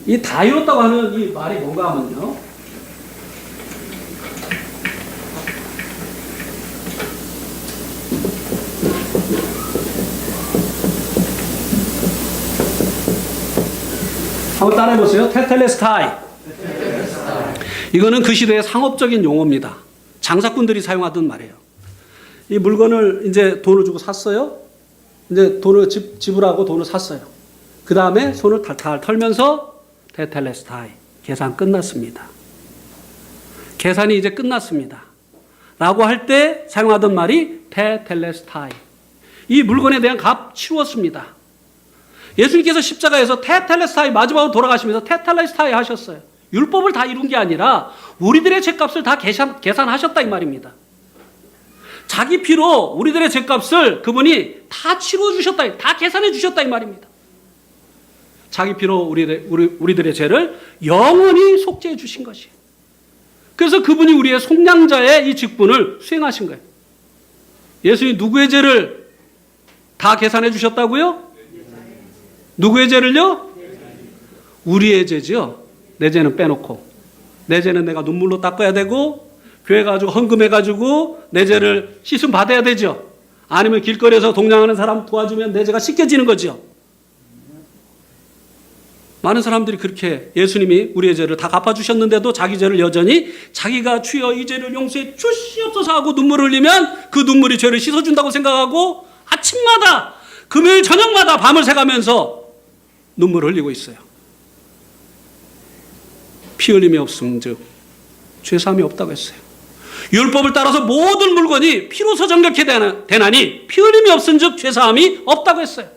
이 다 이뤘다고 하는 이 말이 뭔가 하면요, 한번 따라해보세요. 테텔레스타이. 이거는 그 시대의 상업적인 용어입니다. 장사꾼들이 사용하던 말이에요. 이 물건을 이제 돈을 주고 샀어요. 이제 돈을 지불하고 돈을 샀어요. 그 다음에 손을 탈탈 털면서 테텔레스타이. 계산 끝났습니다. 계산이 이제 끝났습니다. 라고 할 때 사용하던 말이 테텔레스타이. 이 물건에 대한 값 치루었습니다. 예수님께서 십자가에서 테텔레스타이 마지막으로 돌아가시면서 테텔레스타이 하셨어요. 율법을 다 이룬 게 아니라 우리들의 죄값을 다 계산하셨다 이 말입니다. 자기 피로 우리들의 죄값을 그분이 다 치루어 주셨다, 다 계산해 주셨다 이 말입니다. 자기 피로 우리들의 죄를 영원히 속죄해 주신 것이. 그래서 그분이 우리의 속량자의 이 직분을 수행하신 거예요. 예수님이 누구의 죄를 다 계산해 주셨다고요? 누구의 죄를요? 우리의 죄죠. 내 죄는 빼놓고. 내 죄는 내가 눈물로 닦아야 되고, 교회 가지고 헌금해가지고 내 죄를 씻음 받아야 되죠. 아니면 길거리에서 동냥하는 사람 도와주면 내 죄가 씻겨지는 거죠. 많은 사람들이 그렇게 예수님이 우리의 죄를 다 갚아주셨는데도 자기 죄를 여전히 자기가 주여 이 죄를 용서해 주시옵소서 하고 눈물을 흘리면 그 눈물이 죄를 씻어준다고 생각하고 아침마다 금요일 저녁마다 밤을 새가면서 눈물을 흘리고 있어요. 피 흘림이 없음 즉 죄사함이 없다고 했어요. 율법을 따라서 모든 물건이 피로서 정결케 되나니 피 흘림이 없음 즉 죄사함이 없다고 했어요.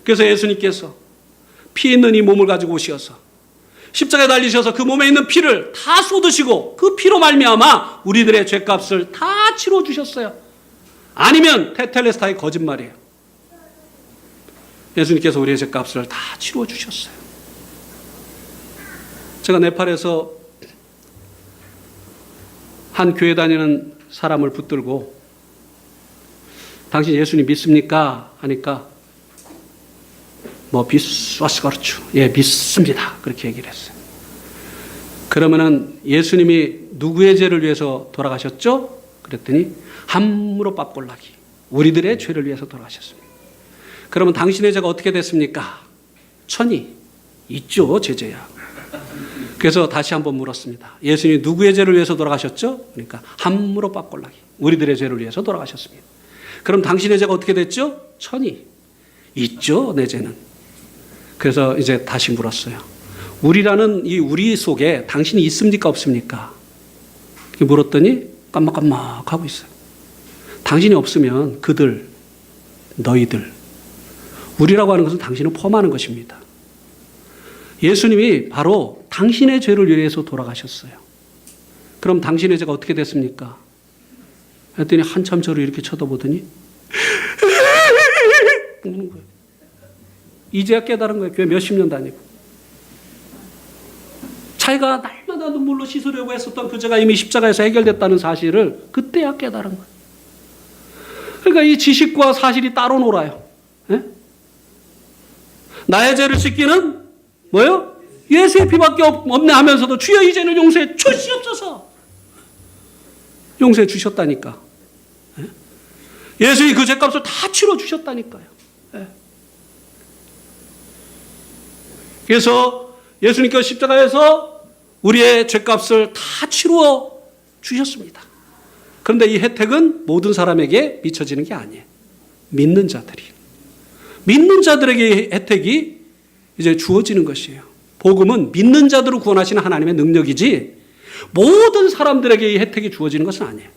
그래서 예수님께서 피 있는 이 몸을 가지고 오셔서 십자가에 달리셔서 그 몸에 있는 피를 다 쏟으시고 그 피로 말미암아 우리들의 죄값을 다 치러 주셨어요. 아니면 테텔레스타의 거짓말이에요. 예수님께서 우리의 죄값을 다 치러 주셨어요. 제가 네팔에서 한 교회 다니는 사람을 붙들고 당신 예수님 믿습니까? 하니까 비스와스가르추. 예, 믿습니다. 그렇게 얘기를 했어요. 그러면은 예수님이 누구의 죄를 위해서 돌아가셨죠? 그랬더니 함무로 빡골라기. 우리들의 죄를 위해서 돌아가셨습니다. 그러면 당신의 죄가 어떻게 됐습니까? 천이 있죠, 제 죄야. 그래서 다시 한번 물었습니다. 예수님이 누구의 죄를 위해서 돌아가셨죠? 그러니까 함무로 빡골라기. 우리들의 죄를 위해서 돌아가셨습니다. 그럼 당신의 죄가 어떻게 됐죠? 천이 있죠, 내 죄는. 그래서 이제 다시 물었어요. 우리라는 이 우리 속에 당신이 있습니까 없습니까? 물었더니 깜빡깜빡하고 있어요. 당신이 없으면 그들, 너희들, 우리라고 하는 것은 당신을 포함하는 것입니다. 예수님이 바로 당신의 죄를 위해서 돌아가셨어요. 그럼 당신의 죄가 어떻게 됐습니까? 했더니 한참 저를 이렇게 쳐다보더니 우는 거예요. 이제야 깨달은 거예요. 교회 몇십 년 다니고. 자기가 날마다 눈물로 씻으려고 했었던 그 죄가 이미 십자가에서 해결됐다는 사실을 그때야 깨달은 거예요. 그러니까 이 지식과 사실이 따로 놀아요. 예? 나의 죄를 씻기는 뭐요? 예수의 피밖에 없네 하면서도 주여 이 죄를 용서해 주시옵소서. 용서해 주셨다니까. 예? 예수님이 그 죄값을 다 치러 주셨다니까요. 예. 그래서 예수님께서 십자가에서 우리의 죄값을 다 치루어 주셨습니다. 그런데 이 혜택은 모든 사람에게 미쳐지는 게 아니에요. 믿는 자들이. 믿는 자들에게 이 혜택이 이제 주어지는 것이에요. 복음은 믿는 자들을 구원하시는 하나님의 능력이지 모든 사람들에게 이 혜택이 주어지는 것은 아니에요.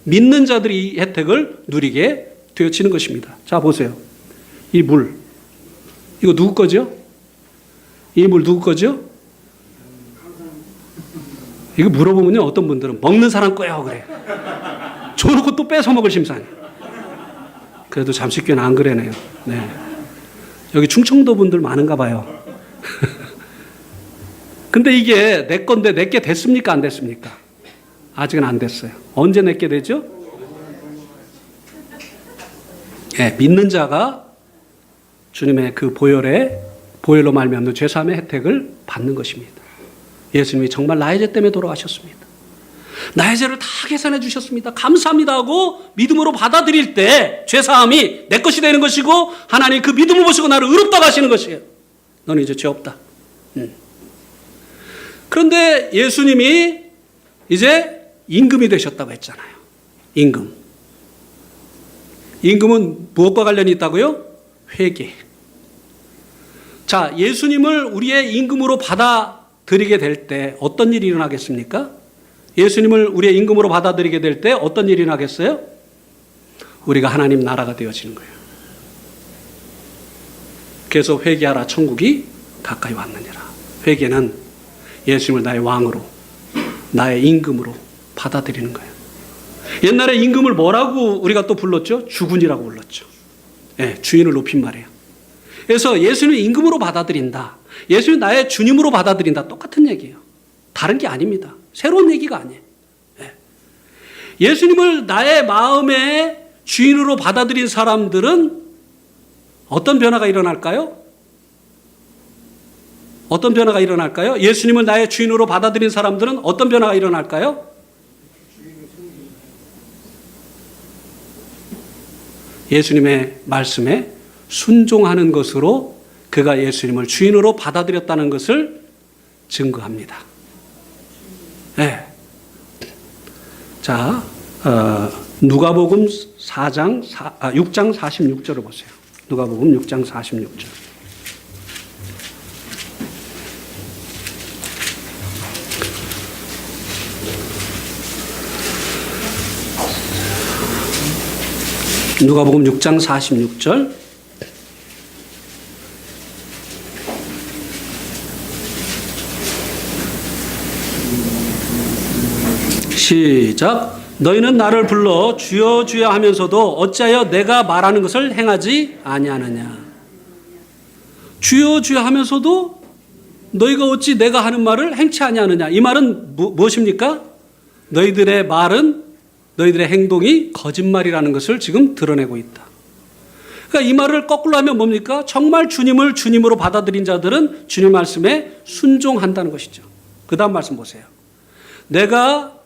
믿는 자들이 이 혜택을 누리게 되어지는 것입니다. 자, 보세요. 이 물. 이거 누구 거죠? 이 물 누구 거죠? 이거 물어보면요, 어떤 분들은 먹는 사람 거예요, 그래. 줘놓고 또 뺏어 먹을 심산이. 그래도 잠식교는 안 그러네요. 네. 여기 충청도 분들 많은가 봐요. 근데 이게 내 건데 내게 됐습니까? 안 됐습니까? 아직은 안 됐어요. 언제 내게 되죠? 네, 믿는 자가 주님의 그 보혈로 말미암는 죄사함의 혜택을 받는 것입니다. 예수님이 정말 나의 죄 때문에 돌아가셨습니다. 나의 죄를 다 계산해 주셨습니다. 감사합니다 하고 믿음으로 받아들일 때 죄사함이 내 것이 되는 것이고 하나님 그 믿음을 보시고 나를 의롭다고 하시는 것이에요. 너는 이제 죄 없다. 그런데 예수님이 이제 임금이 되셨다고 했잖아요. 임금. 임금은 무엇과 관련이 있다고요? 회개. 자, 예수님을 우리의 임금으로 받아들이게 될 때 어떤 일이 일어나겠습니까? 예수님을 우리의 임금으로 받아들이게 될 때 어떤 일이 일어나겠어요? 우리가 하나님 나라가 되어지는 거예요. 그래서 회개하라 천국이 가까이 왔느니라. 회개는 예수님을 나의 왕으로, 나의 임금으로 받아들이는 거예요. 옛날에 임금을 뭐라고 우리가 또 불렀죠? 주군이라고 불렀죠. 네, 주인을 높인 말이에요. 그래서 예수님을 임금으로 받아들인다. 예수님 나의 주님으로 받아들인다. 똑같은 얘기예요. 다른 게 아닙니다. 새로운 얘기가 아니에요. 예수님을 나의 마음의 주인으로 받아들인 사람들은 어떤 변화가 일어날까요? 어떤 변화가 일어날까요? 예수님을 나의 주인으로 받아들인 사람들은 어떤 변화가 일어날까요? 예수님의 말씀에 순종하는 것으로 그가 예수님을 주인으로 받아들였다는 것을 증거합니다. 네. 자, 누가복음 6장 46절을 보세요. 누가복음 6장 46절. 누가복음 6장 46절. 시작. 너희는 나를 불러 주여 주여 하면서도 어찌하여 내가 말하는 것을 행하지 아니하느냐. 주여 주여 하면서도 너희가 어찌 내가 하는 말을 행치 아니하느냐. 이 말은 무엇입니까? 너희들의 말은, 너희들의 행동이 거짓말이라는 것을 지금 드러내고 있다. 그러니까 이 말을 거꾸로 하면 뭡니까? 정말 주님을 주님으로 받아들인 자들은 주님 말씀에 순종한다는 것이죠. 그 다음 말씀 보세요. 내가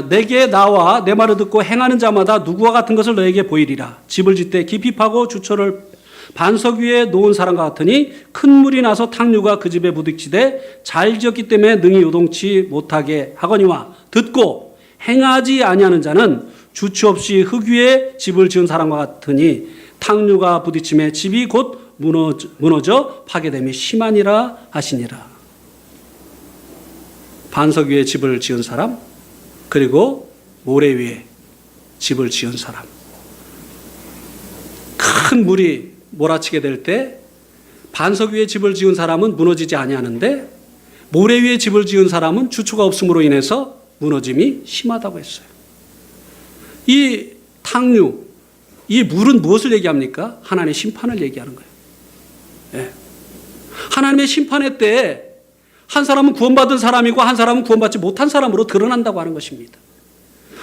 내게 나와 내 말을 듣고 행하는 자마다 누구와 같은 것을 너에게 보이리라. 집을 짓되 깊이 파고 주초를 반석 위에 놓은 사람과 같으니 큰 물이 나서 탕류가 그 집에 부딪히되 잘 지었기 때문에 능히 요동치 못하게 하거니와 듣고 행하지 아니하는 자는 주체 없이 흙 위에 집을 지은 사람과 같으니 탕류가 부딪힘에 집이 곧 무너져 파괴됨이 심하니라 하시니라. 반석 위에 집을 지은 사람, 그리고 모래 위에 집을 지은 사람. 큰 물이 몰아치게 될 때 반석 위에 집을 지은 사람은 무너지지 아니하는데 모래 위에 집을 지은 사람은 주초가 없음으로 인해서 무너짐이 심하다고 했어요. 이 탕류, 이 물은 무엇을 얘기합니까? 하나님의 심판을 얘기하는 거예요. 네. 하나님의 심판의 때에 한 사람은 구원받은 사람이고 한 사람은 구원받지 못한 사람으로 드러난다고 하는 것입니다.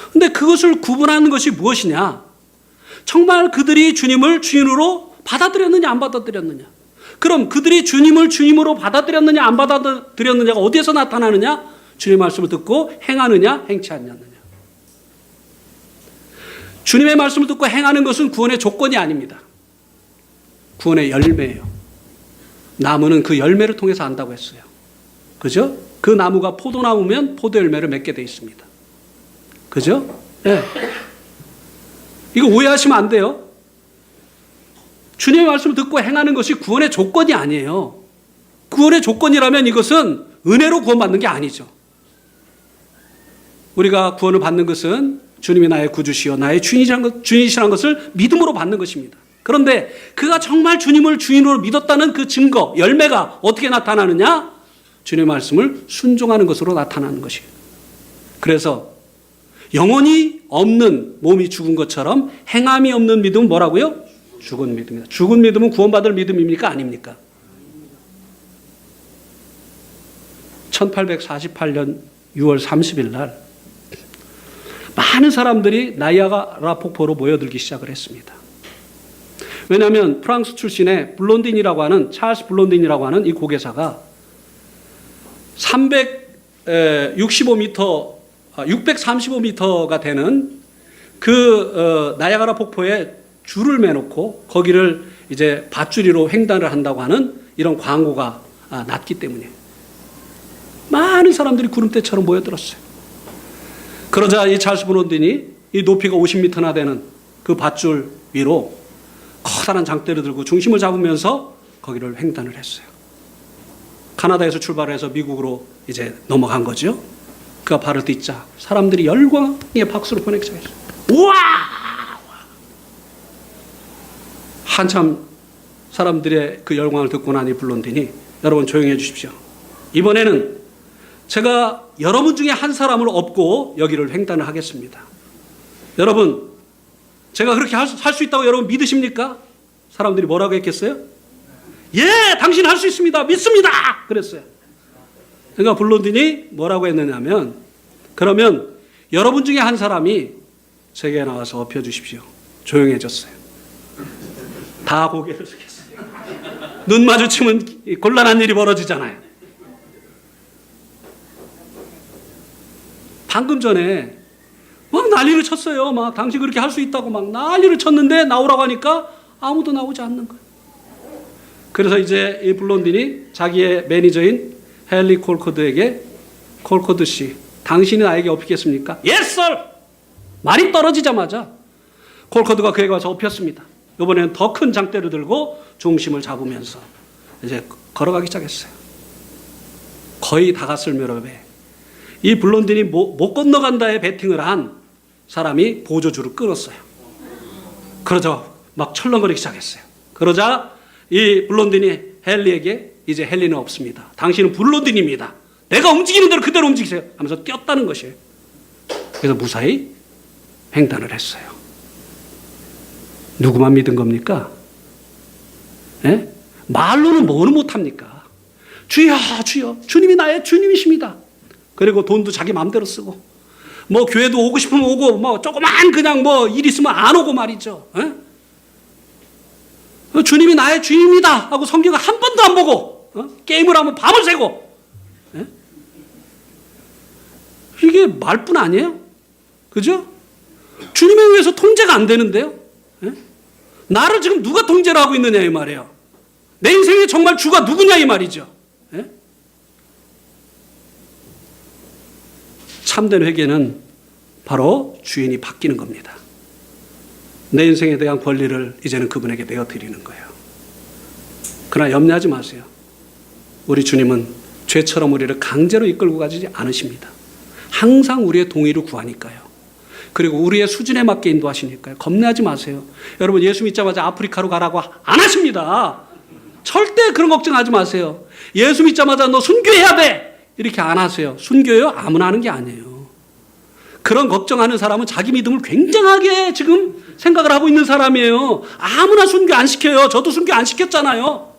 그런데 그것을 구분하는 것이 무엇이냐? 정말 그들이 주님을 주인으로 받아들였느냐 안 받아들였느냐. 그럼 그들이 주님을 주님으로 받아들였느냐 안 받아들였느냐가 어디에서 나타나느냐? 주님의 말씀을 듣고 행하느냐 행치 않느냐. 주님의 말씀을 듣고 행하는 것은 구원의 조건이 아닙니다. 구원의 열매예요. 나무는 그 열매를 통해서 안다고 했어요. 그죠? 그 나무가 포도나무면 포도 열매를 맺게 되어 있습니다. 그죠? 네. 이거 오해하시면 안 돼요. 주님의 말씀을 듣고 행하는 것이 구원의 조건이 아니에요. 구원의 조건이라면 이것은 은혜로 구원받는 게 아니죠. 우리가 구원을 받는 것은 주님이 나의 구주시여 나의 주인이시라는 것을 믿음으로 받는 것입니다. 그런데 그가 정말 주님을 주인으로 믿었다는 그 증거, 열매가 어떻게 나타나느냐? 주님의 말씀을 순종하는 것으로 나타나는 것이에요. 그래서 영혼이 없는 몸이 죽은 것처럼 행함이 없는 믿음은 뭐라고요? 죽은 믿음이다. 죽은 믿음은 구원받을 믿음입니까? 아닙니까? 1848년 6월 30일 날 많은 사람들이 나이아가라 폭포로 모여들기 시작을 했습니다. 왜냐하면 프랑스 출신의 블론딘이라고 하는 찰스 블론딘이라고 하는 이 고개사가 635m가 되는 그 나이아가라 폭포에 줄을 매놓고 거기를 이제 밧줄이로 횡단을 한다고 하는 이런 광고가 났기 때문에 많은 사람들이 구름대처럼 모여들었어요. 그러자 이 찰스 블론딘이 이 높이가 50m나 되는 그 밧줄 위로 커다란 장대를 들고 중심을 잡으면서 거기를 횡단을 했어요. 카나다에서 출발해서 미국으로 이제 넘어간 거죠. 그가 발을 딛자 사람들이 열광의 박수를 보내기 시작했어요. 우와! 한참 사람들의 그 열광을 듣고 나니 블론딘이 여러분 조용히 해 주십시오. 이번에는 제가 여러분 중에 한 사람을 업고 여기를 횡단을 하겠습니다. 여러분 제가 그렇게 할 수 있다고 여러분 믿으십니까? 사람들이 뭐라고 했겠어요? 예, 당신 할 수 있습니다. 믿습니다. 그랬어요. 그러니까 블론딘이 뭐라고 했느냐면, 그러면 여러분 중에 한 사람이 제게 나와서 엎혀주십시오. 조용해졌어요. 다 고개를 숙였어요. 눈 마주치면 곤란한 일이 벌어지잖아요. 방금 전에 막 난리를 쳤어요. 막 당신 그렇게 할 수 있다고 막 난리를 쳤는데 나오라고 하니까 아무도 나오지 않는 거예요. 그래서 이제 이 블론딘이 자기의 매니저인 헨리 콜코드에게, 콜코드 씨, 당신이 나에게 엎히겠습니까? Yes, sir! 말이 떨어지자마자 콜코드가 그에게 와서 엎혔습니다. 이번에는 더 큰 장대를 들고 중심을 잡으면서 이제 걸어가기 시작했어요. 거의 다 갔을 무렵에 이 블론딘이 못 건너간다에 베팅을 한 사람이 보조줄을 끊었어요. 그러자 막 철렁거리기 시작했어요. 그러자 이 블론딘이 헨리에게, 이제 헨리는 없습니다. 당신은 블론딘입니다. 내가 움직이는 대로 그대로 움직이세요 하면서 뛰었다는 것이에요. 그래서 무사히 횡단을 했어요. 누구만 믿은 겁니까? 예? 말로는 뭐는 못합니까? 주여 주여 주님이 나의 주님이십니다. 그리고 돈도 자기 마음대로 쓰고, 뭐 교회도 오고 싶으면 오고, 뭐 조그만 그냥 뭐 일 있으면 안 오고 말이죠. 예? 주님이 나의 주님이다 하고 성경을 한 번도 안 보고 게임을 하면 밤을 새고, 예? 이게 말뿐 아니에요? 그죠? 주님에 의해서 통제가 안 되는데요. 예? 나를 지금 누가 통제를 하고 있느냐 이 말이에요. 내 인생에 정말 주가 누구냐 이 말이죠. 예? 참된 회개는 바로 주인이 바뀌는 겁니다. 내 인생에 대한 권리를 이제는 그분에게 내어드리는 거예요. 그러나 염려하지 마세요. 우리 주님은 죄처럼 우리를 강제로 이끌고 가지 않으십니다. 항상 우리의 동의를 구하니까요. 그리고 우리의 수준에 맞게 인도하시니까요. 겁내하지 마세요. 여러분, 예수 믿자마자 아프리카로 가라고 안 하십니다. 절대 그런 걱정하지 마세요. 예수 믿자마자 너 순교해야 돼 이렇게 안 하세요. 순교요? 아무나 하는 게 아니에요. 그런 걱정하는 사람은 자기 믿음을 굉장하게 지금 생각을 하고 있는 사람이에요. 아무나 순교 안 시켜요. 저도 순교 안 시켰잖아요.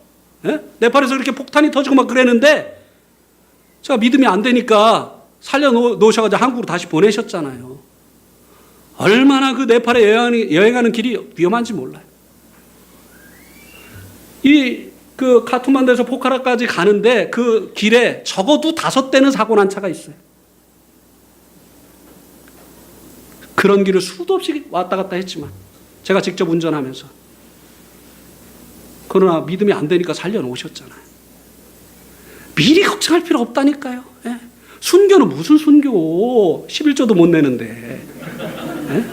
예? 네팔에서 이렇게 폭탄이 터지고 막 그랬는데 제가 믿음이 안 되니까 살려놓으셔가지고 한국으로 다시 보내셨잖아요. 얼마나 그 네팔에 여행하는 길이 위험한지 몰라요. 그 카투만두에서 포카라까지 가는데 그 길에 적어도 5대는 사고 난 차가 있어요. 그런 길을 수도 없이 왔다 갔다 했지만 제가 직접 운전하면서, 그러나 믿음이 안 되니까 살려놓으셨잖아요. 미리 걱정할 필요 없다니까요. 예? 순교는 무슨 순교? 11조도 못 내는데. 예?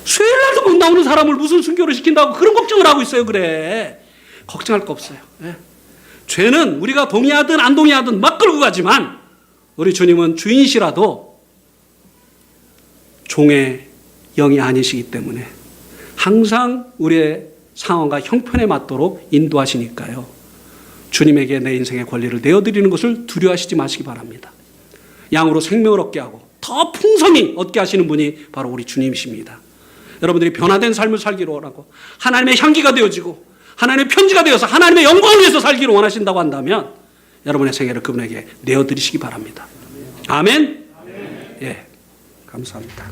수요일날도 못 나오는 사람을 무슨 순교를 시킨다고 그런 걱정을 하고 있어요. 그래. 걱정할 거 없어요. 예? 죄는 우리가 동의하든 안 동의하든 막 끌고 가지만 우리 주님은 주인이시라도 종의 영이 아니시기 때문에 항상 우리의 상황과 형편에 맞도록 인도하시니까요. 주님에게 내 인생의 권리를 내어드리는 것을 두려워하시지 마시기 바랍니다. 양으로 생명을 얻게 하고 더 풍성히 얻게 하시는 분이 바로 우리 주님이십니다. 여러분들이 변화된 삶을 살기로 하고 하나님의 향기가 되어지고 하나님의 편지가 되어서 하나님의 영광을 위해서 살기를 원하신다고 한다면 여러분의 생애를 그분에게 내어드리시기 바랍니다. 아멘. 예, 감사합니다.